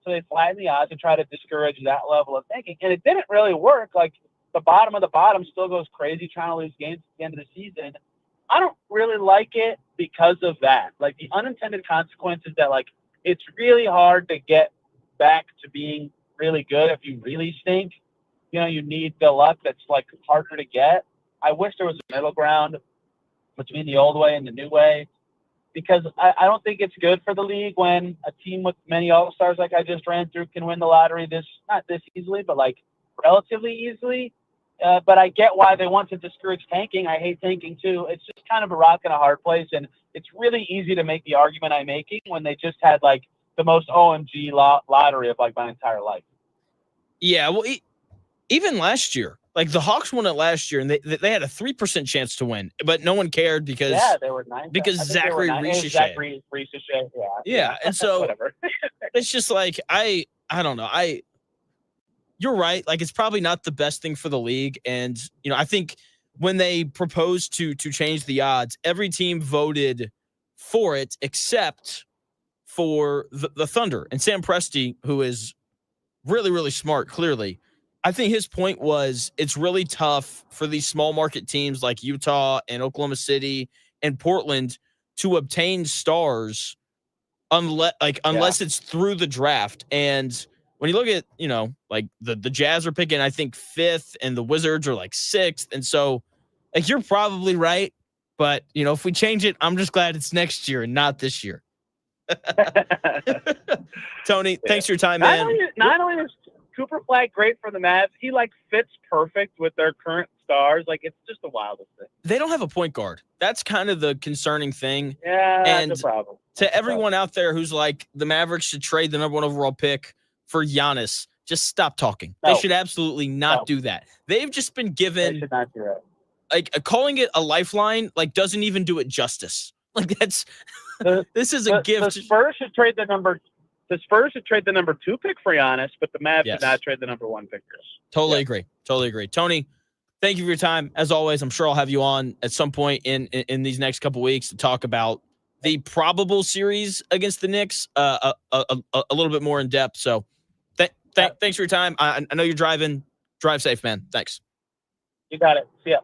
So they flattened the odds and try to discourage that level of tanking. And it didn't really work. Like, the bottom of the bottom still goes crazy trying to lose games at the end of the season. I don't really like it because of that. Like, the unintended consequences that, like, it's really hard to get back to being really good if you really stink. You need the luck that's, like, harder to get. I wish there was a middle ground between the old way and the new way, because I don't think it's good for the league when a team with many All-Stars like I just ran through can win the lottery not this easily, but, like, relatively easily. But I get why they want to discourage tanking. I hate tanking too. It's just kind of a rock and a hard place, and it's really easy to make the argument I'm making when they just had like the most OMG lottery of like my entire life. Yeah, well, even last year, like the Hawks won it last year, and they had a 3% chance to win, but no one cared because they were nine. because Zachary Richeche. Zachary Richeche. Yeah, and so whatever. it's just like I don't know. You're right. Like it's probably not the best thing for the league, and I think when they proposed to change the odds, every team voted for it except for the Thunder and Sam Presti, who is really, really smart, clearly. I think his point was it's really tough for these small market teams like Utah and Oklahoma City and Portland to obtain stars unless it's through the draft. And when you look at, like the Jazz are picking, I think 5th, and the Wizards are like 6th. And so like you're probably right. But if we change it, I'm just glad it's next year and not this year. Tony, thanks for your time, man. Not only is Cooper Flag great for the Mavs, he like fits perfect with their current stars. Like it's just the wildest thing. They don't have a point guard. That's kind of the concerning thing. Yeah, and that's a problem. To everyone out there who's like the Mavericks should trade the number 1 overall pick for Giannis, just stop talking. No. They should absolutely not do that. They've just been given They should not do that. like calling it a lifeline like doesn't even do it justice. Like that's this is a gift. The Spurs should trade the number 2 pick for Giannis, but the Mavs should not trade the number 1 pick. Totally agree. Tony, thank you for your time. As always, I'm sure I'll have you on at some point in these next couple weeks to talk about the probable series against the Knicks a little bit more in depth. So thanks for your time. I know you're driving. Drive safe, man. Thanks. You got it. See ya.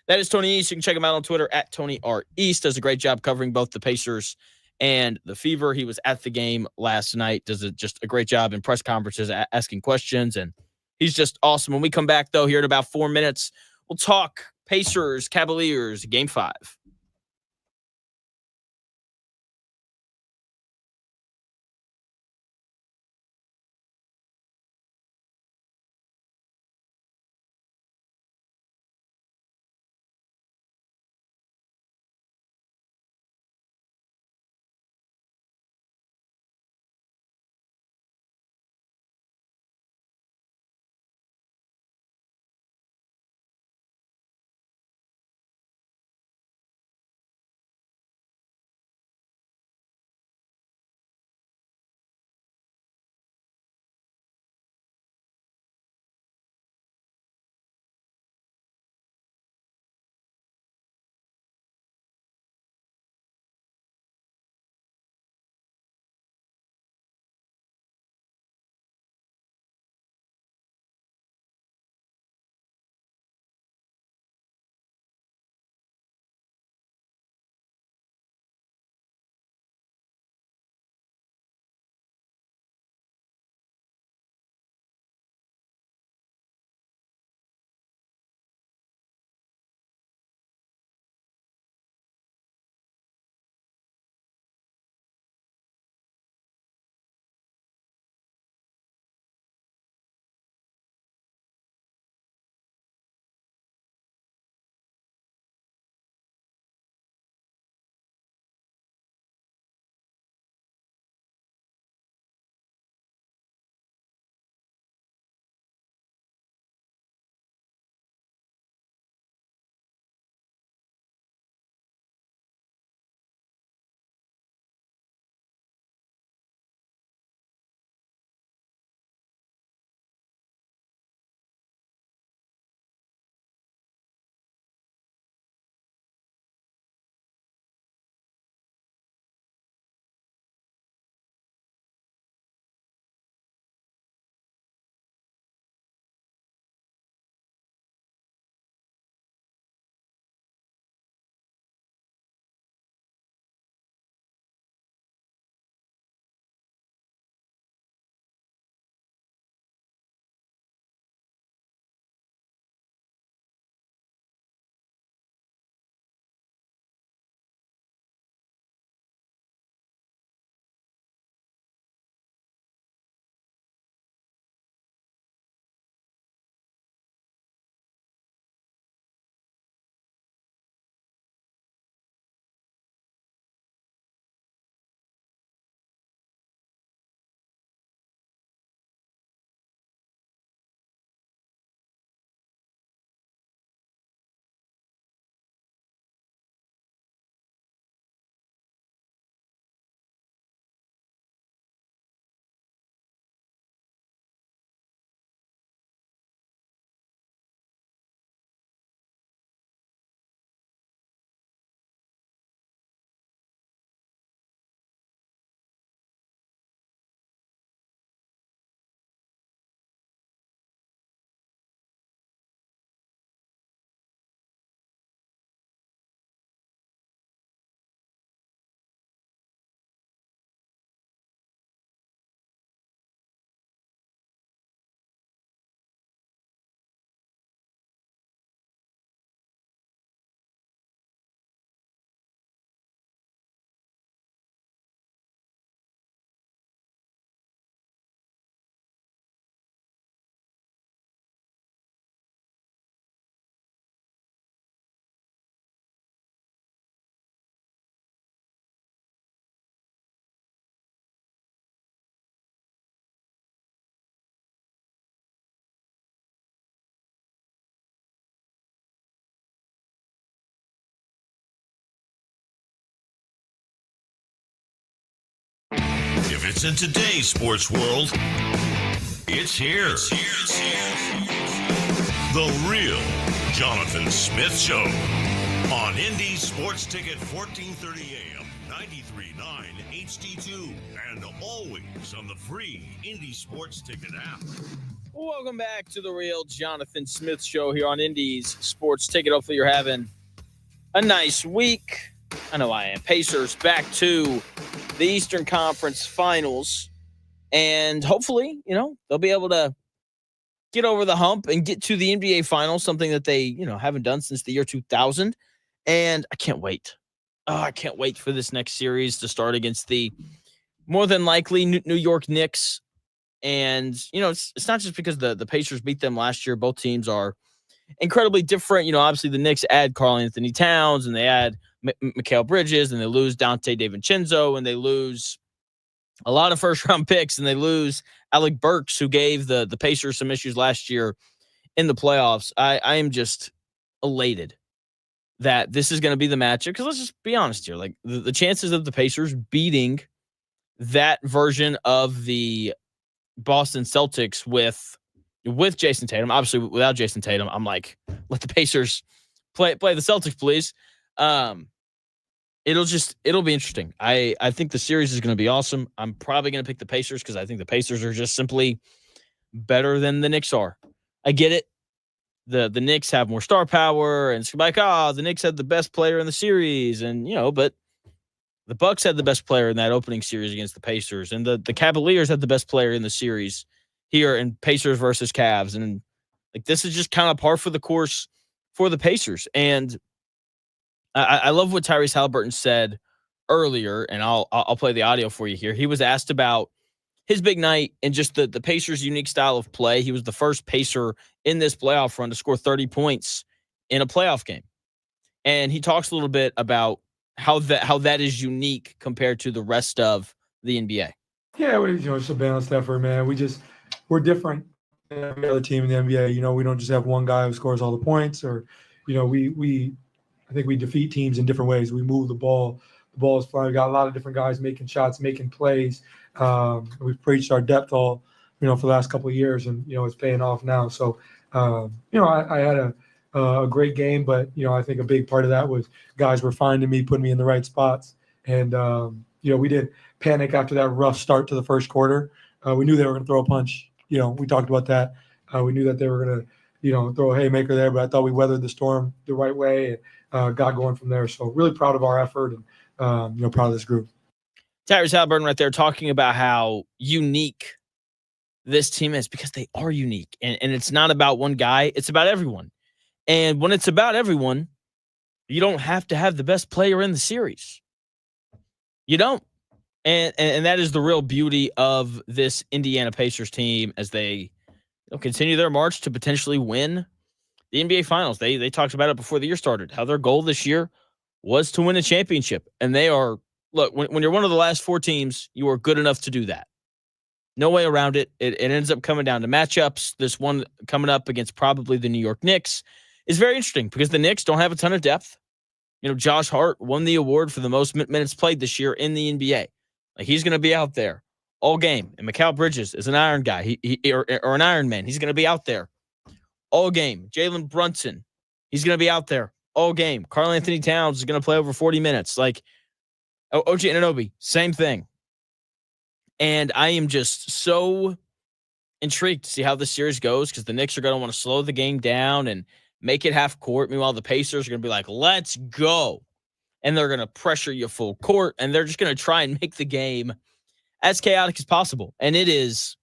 That is Tony East. You can check him out on Twitter at Tony R. East. Does a great job covering both the Pacers and the Fever. He was at the game last night. Does just a great job in press conferences asking questions, and he's just awesome. When we come back, though, here in about 4 minutes, we'll talk Pacers, Cavaliers, Game 5. minutes in today's sports world. It's here. The real Jonathan Smith Show on Indy Sports Ticket 1430 AM, 93.9 HD2, and always on the free Indy Sports Ticket app. Welcome back to the real Jonathan Smith Show here on Indy's Sports Ticket. Hopefully you're having a nice week. I know I am. Pacers back to the Eastern Conference Finals. And hopefully, they'll be able to get over the hump and get to the NBA Finals, something that they, haven't done since the year 2000. And I can't wait. I can't wait for this next series to start against the more than likely New York Knicks. And, it's not just because the Pacers beat them last year. Both teams are incredibly different. Obviously the Knicks add Karl Anthony Towns and they add Mikal Bridges and they lose Dante DiVincenzo and they lose a lot of first-round picks and they lose Alec Burks, who gave the Pacers some issues last year in the playoffs. I am just elated that this is going to be the matchup because let's just be honest here. Like the chances of the Pacers beating that version of the Boston Celtics with Jason Tatum, obviously without Jason Tatum, I'm like, let the Pacers play the Celtics, please. It'll be interesting. I think the series is going to be awesome. I'm probably going to pick the Pacers because I think the Pacers are just simply better than the Knicks are. I get it. The Knicks have more star power, and it's like, the Knicks had the best player in the series, and but the Bucks had the best player in that opening series against the Pacers, and the Cavaliers had the best player in the series here in Pacers versus Cavs, and like this is just kind of par for the course for the Pacers. And I love what Tyrese Halliburton said earlier, and I'll play the audio for you here. He was asked about his big night and just the Pacers' unique style of play. He was the first Pacer in this playoff run to score 30 points in a playoff game. And he talks a little bit about how that is unique compared to the rest of the NBA. Yeah, it's a balanced effort, man. We're different than every other team in the NBA. We don't just have one guy who scores all the points, or I think we defeat teams in different ways. We move the ball. The ball is flying. We got a lot of different guys making shots, making plays. We've preached our depth all, for the last couple of years, and it's paying off now. So, I had a great game, but I think a big part of that was guys were finding me, putting me in the right spots, and we did panic after that rough start to the first quarter. We knew they were going to throw a punch. We talked about that. We knew that they were going to, throw a haymaker there, but I thought we weathered the storm the right way and got going from there. So really proud of our effort and, proud of this group. Tyrese Halliburton right there talking about how unique this team is because they are unique. And it's not about one guy. It's about everyone. And when it's about everyone, you don't have to have the best player in the series. You don't. And that is the real beauty of this Indiana Pacers team as they continue their march to potentially win the NBA Finals. They talked about it before the year started, how their goal this year was to win a championship. And they are, look, when you're one of the last four teams, you are good enough to do that. No way around it. It ends up coming down to matchups. This one coming up against probably the New York Knicks is very interesting because the Knicks don't have a ton of depth. Josh Hart won the award for the most minutes played this year in the NBA. Like he's going to be out there all game. And Mikal Bridges is an iron guy, or an Iron Man. He's going to be out there all game. Jalen Brunson, he's going to be out there all game. Karl Anthony Towns is going to play over 40 minutes. Like OG Anunoby, same thing. And I am just so intrigued to see how this series goes because the Knicks are going to want to slow the game down and make it half court. Meanwhile, the Pacers are going to be like, let's go. And they're going to pressure you full court, and they're just going to try and make the game as chaotic as possible. And it is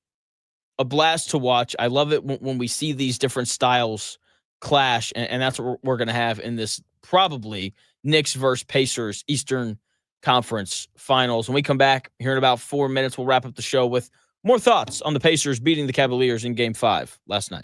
a blast to watch. I love it when we see these different styles clash, and that's what we're going to have in this probably Knicks versus Pacers Eastern Conference Finals. When we come back here in about 4 minutes, we'll wrap up the show with more thoughts on the Pacers beating the Cavaliers in Game 5 last night.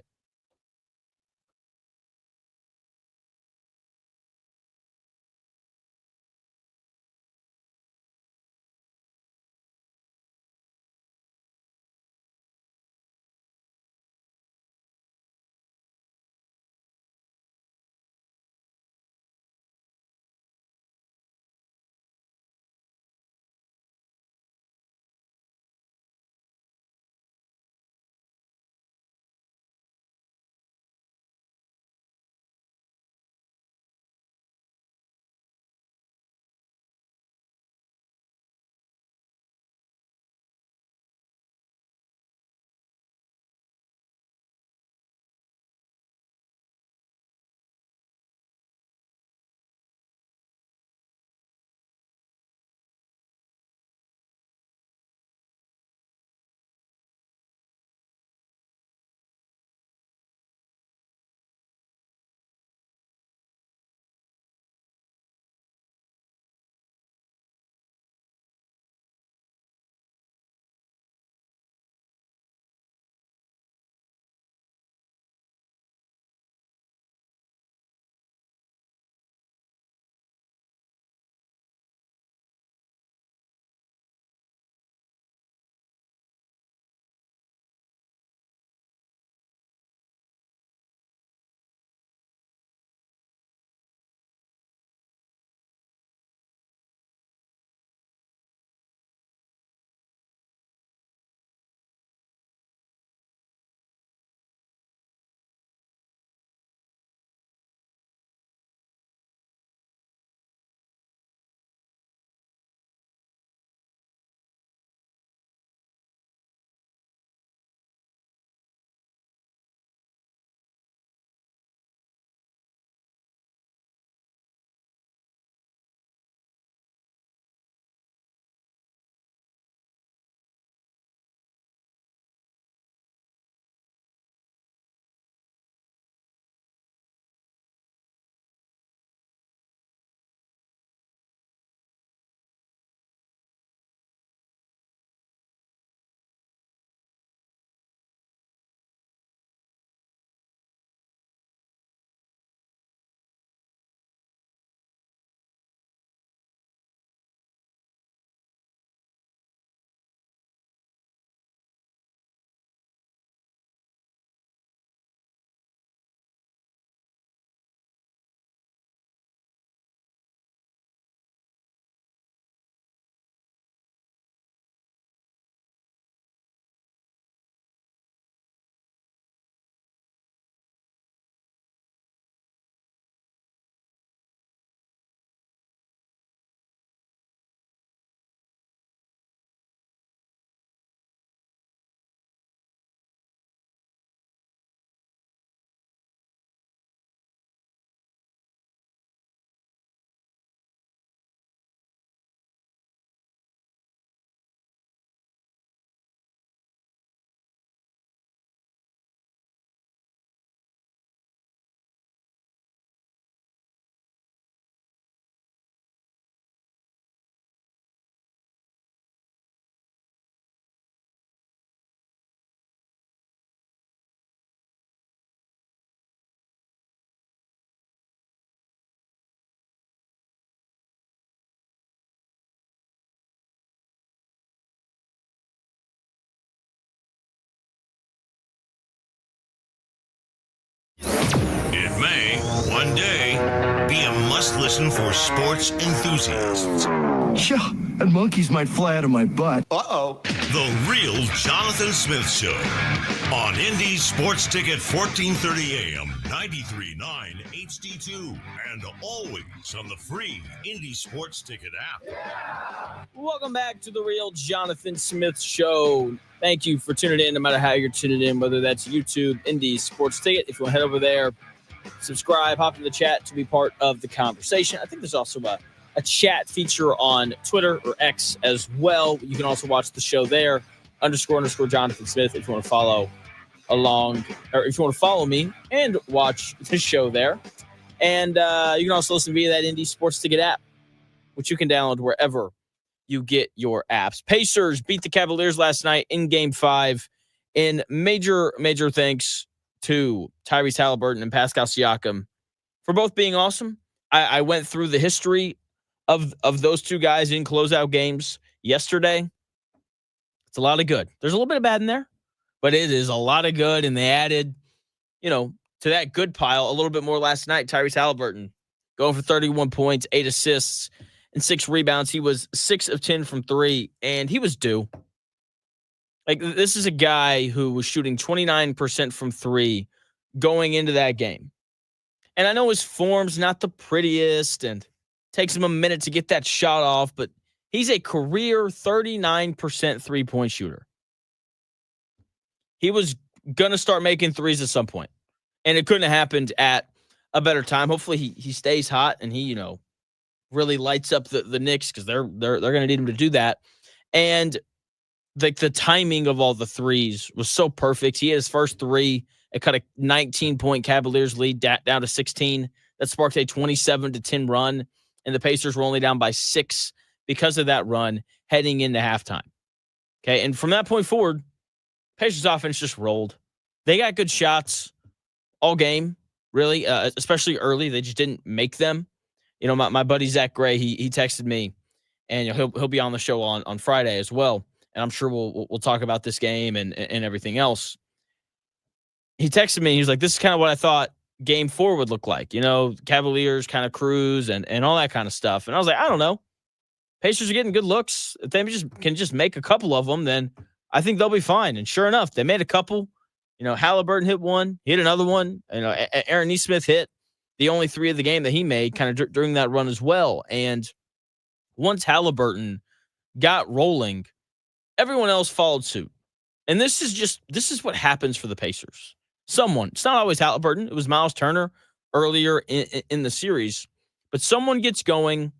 It may, one day, be a must-listen for sports enthusiasts. Yeah, and monkeys might fly out of my butt. Uh-oh. The Real Jonathan Smith Show on Indy Sports Ticket, 1430 AM, 93.9 HD2, and always on the free Indy Sports Ticket app. Welcome back to the Real Jonathan Smith Show. Thank you for tuning in, no matter how you're tuning in, whether that's YouTube, Indy Sports Ticket. If you want to head over there, subscribe, hop in the chat to be part of the conversation. I think there's also a chat feature on Twitter or X as well. You can also watch the show there, __ Jonathan Smith, if you want to follow along, or if you want to follow me and watch the show there. And you can also listen via that Indy Sports Ticket app, which you can download wherever you get your apps. Pacers beat the Cavaliers last night in Game 5 in major thanks to Tyrese Halliburton and Pascal Siakam for both being awesome. I went through the history of those two guys in closeout games yesterday. It's a lot of good. There's a little bit of bad in there, but it is a lot of good, and they added, to that good pile a little bit more last night. Tyrese Halliburton going for 31 points, 8 assists, and 6 rebounds. He was 6 of 10 from 3, and he was due. Like, this is a guy who was shooting 29% from 3 going into that game. And I know his form's not the prettiest and takes him a minute to get that shot off, but he's a career 39% three-point shooter. He was going to start making threes at some point, and it couldn't have happened at a better time. Hopefully he stays hot and he, really lights up the Knicks, because they're going to need him to do that. And the timing of all the threes was so perfect. He had his first three. It cut a 19-point Cavaliers lead down to 16. That sparked a 27-10 run, and the Pacers were only down by 6 because of that run heading into halftime. Okay, and from that point forward, Pacers offense just rolled. They got good shots all game, really, especially early. They just didn't make them. My buddy Zach Gray, he texted me, and he'll be on the show on Friday as well. And I'm sure we'll talk about this game and everything else. He texted me. He was like, "This is kind of what I thought Game 4 would look like. Cavaliers kind of cruise and all that kind of stuff." And I was like, I don't know. Pacers are getting good looks. If they can just make a couple of them, then I think they'll be fine. And sure enough, they made a couple. Halliburton hit one, hit another one. Aaron Nesmith hit the only 3 of the game that he made kind of during that run as well. And once Halliburton got rolling, everyone else followed suit. And this is what happens for the Pacers. It's not always Halliburton. It was Miles Turner earlier in the series, but someone gets going,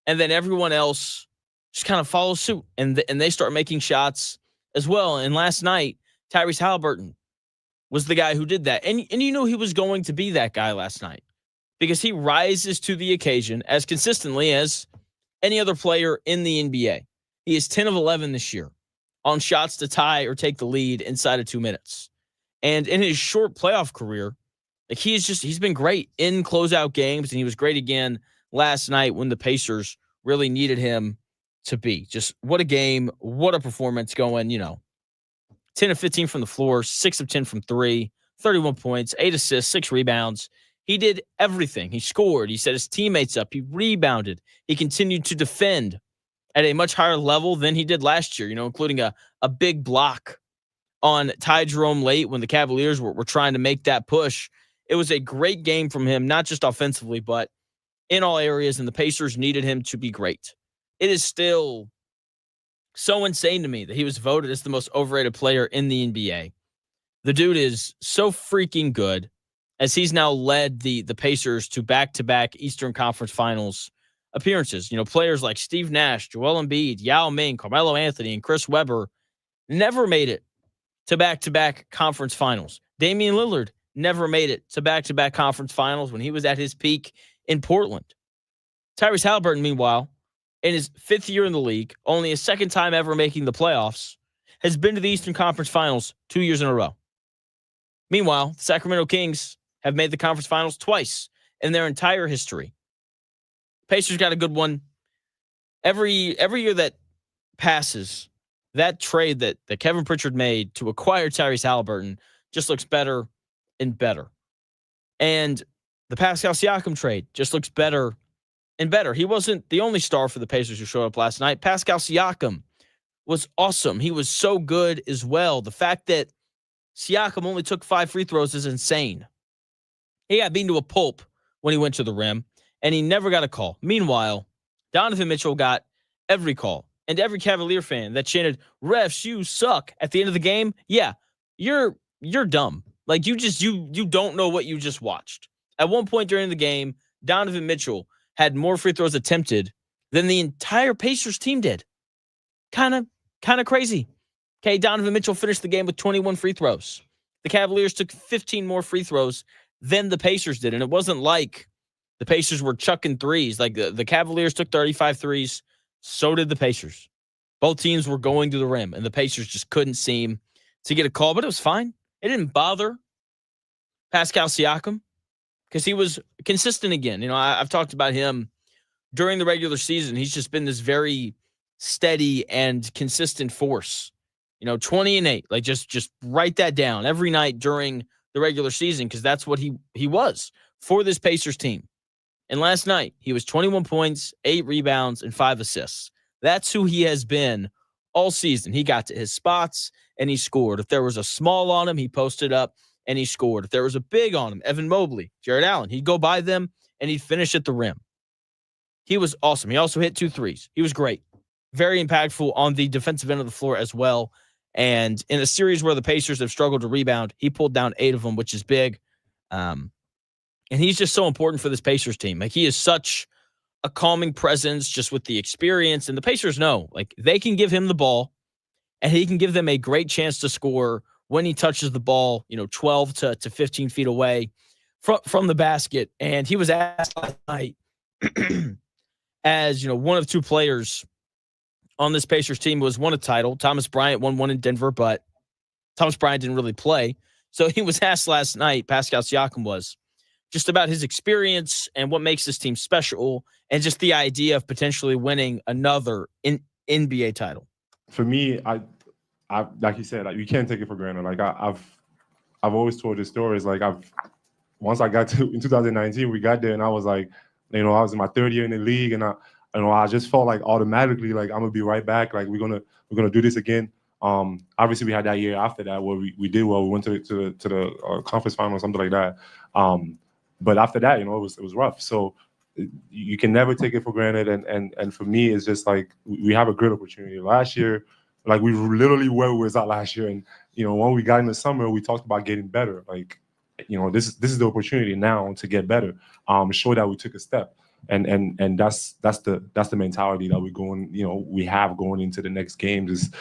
and then everyone else just kind of follows suit, and they start making shots as well. And last night, Tyrese Halliburton was the guy who did that. And you knew he was going to be that guy last night, because he rises to the occasion as consistently as any other player in the NBA. He is 10 of 11 this year on shots to tie or take the lead inside of 2 minutes. And in his short playoff career, he's been great in closeout games, and he was great again last night when the Pacers really needed him to be. Just what a game, what a performance going, 10 of 15 from the floor, 6 of 10 from 3, 31 points, 8 assists, 6 rebounds. He did everything. He scored. He set his teammates up. He rebounded. He continued to defend at a much higher level than he did last year, including a big block on Ty Jerome late when the Cavaliers were trying to make that push. It was a great game from him, not just offensively, but in all areas, and the Pacers needed him to be great. It is still so insane to me that he was voted as the most overrated player in the NBA. The dude is so freaking good, as he's now led the Pacers to back-to-back Eastern Conference Finals appearances. Players like Steve Nash, Joel Embiid, Yao Ming, Carmelo Anthony, and Chris Webber never made it to back-to-back conference finals. Damian Lillard never made it to back-to-back conference finals when he was at his peak in Portland. Tyrese Halliburton, meanwhile, in his 5th year in the league, only his 2nd time ever making the playoffs, has been to the Eastern Conference Finals 2 years in a row. Meanwhile, the Sacramento Kings have made the conference finals twice in their entire history. Pacers got a good one. Every year that passes, that trade that Kevin Pritchard made to acquire Tyrese Halliburton just looks better and better. And The Pascal Siakam trade just looks better and better. He wasn't the only star for the Pacers who showed up last night. Pascal Siakam was awesome. He was so good as well. The fact that Siakam only took 5 free throws is insane. He got beaten to a pulp when he went to the rim, and he never got a call. Meanwhile, Donovan Mitchell got every call. And every Cavalier fan that chanted, "Refs, you suck," at the end of the game, yeah, you're dumb. Like, you don't know what you just watched. At one point during the game, Donovan Mitchell had more free throws attempted than the entire Pacers team did. Kind of crazy. Okay, Donovan Mitchell finished the game with 21 free throws. The Cavaliers took 15 more free throws than the Pacers did, and it wasn't like the Pacers were chucking threes. Like, the Cavaliers took 35 threes. So did the Pacers. Both teams were going to the rim, and the Pacers just couldn't seem to get a call, but it was fine. It didn't bother Pascal Siakam because he was consistent again. I've talked about him during the regular season. He's just been this very steady and consistent force. 20-8. Like, just write that down every night during the regular season because that's what he was for this Pacers team. And last night, he was 21 points, 8 rebounds, and 5 assists. That's who he has been all season. He got to his spots, and he scored. If there was a small on him, he posted up, and he scored. If there was a big on him, Evan Mobley, Jared Allen, he'd go by them, and he'd finish at the rim. He was awesome. He also hit 2 threes. He was great. Very impactful on the defensive end of the floor as well. And in a series where the Pacers have struggled to rebound, he pulled down 8 of them, which is big. And he's just so important for this Pacers team. Like, he is such a calming presence just with the experience. And the Pacers know, like, they can give him the ball and he can give them a great chance to score when he touches the ball, 12 to 15 feet away from the basket. And he was asked last night as, one of 2 players on this Pacers team who has won a title. Thomas Bryant won one in Denver, but Thomas Bryant didn't really play. So he was asked last night, Pascal Siakam was, just about his experience and what makes this team special and just the idea of potentially winning another NBA title. For me, I like you said, like, you can't take it for granted. Like, I've always told this story. Is like, once I got to in 2019, we got there and I was like, I was in my 3rd year in the league and I just felt like automatically like I'm gonna be right back. Like, we're gonna do this again. Obviously we had that year after that where we did well. We went to the conference final or something like that. But after that, it was rough. So you can never take it for granted. And for me, it's just like we have a great opportunity. Last year, like, we literally where we was at last year. And, when we got in the summer, we talked about getting better. Like, this is the opportunity now to get better. Show that we took a step. And that's the mentality that we're going, we have going into the next games is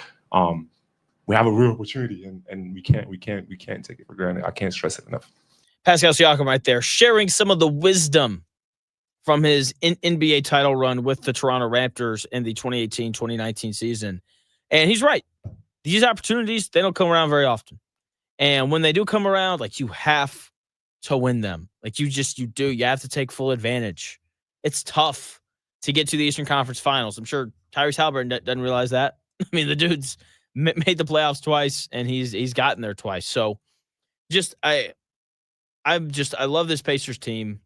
we have a real opportunity and we can't take it for granted. I can't stress it enough. Pascal Siakam right there, sharing some of the wisdom from his NBA title run with the Toronto Raptors in the 2018-2019 season. And he's right. These opportunities, they don't come around very often. And when they do come around, like, you have to win them. Like, you do. You have to take full advantage. It's tough to get to the Eastern Conference Finals. I'm sure Tyrese Halliburton doesn't realize that. I mean, the dude's made the playoffs twice, and he's gotten there twice. So, I love this Pacers team.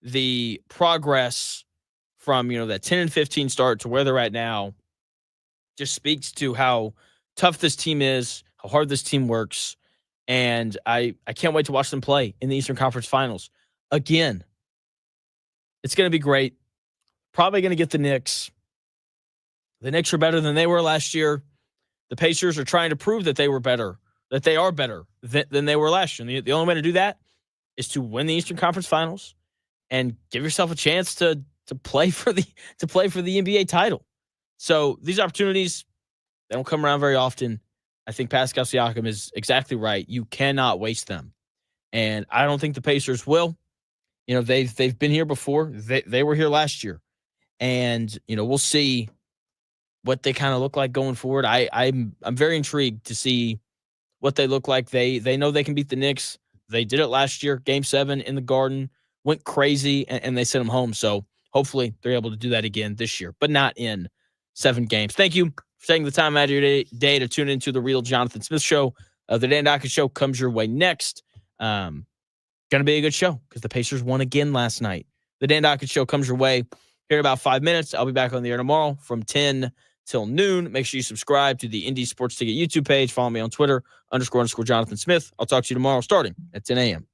The progress from, that 10-15 start to where they're at now just speaks to how tough this team is, how hard this team works. And I can't wait to watch them play in the Eastern Conference Finals again. It's going to be great. Probably going to get the Knicks. The Knicks are better than they were last year. The Pacers are trying to prove that they were better, that they are better than they were last year. And the only way to do that is to win the Eastern Conference Finals and give yourself a chance to play for the NBA title. So these opportunities, they don't come around very often. I think Pascal Siakam is exactly right. You cannot waste them. And I don't think the Pacers will. They've been here before. They were here last year. And, we'll see what they kind of look like going forward. I'm very intrigued to see what they look like. They know they can beat the Knicks. They did it last year, Game 7 in the Garden, went crazy, and they sent them home. So hopefully they're able to do that again this year, but not in 7 games. Thank you for taking the time out of your day to tune into the Real Jonathan Smith Show. The Dan Dockett Show comes your way next. Going to be a good show because the Pacers won again last night. The Dan Dockett Show comes your way here in about 5 minutes. I'll be back on the air tomorrow from 10 till noon. Make sure you subscribe to the Indy Sports Ticket YouTube page. Follow me on Twitter, _Jonathan Smith. I'll talk to you tomorrow starting at 10 a.m.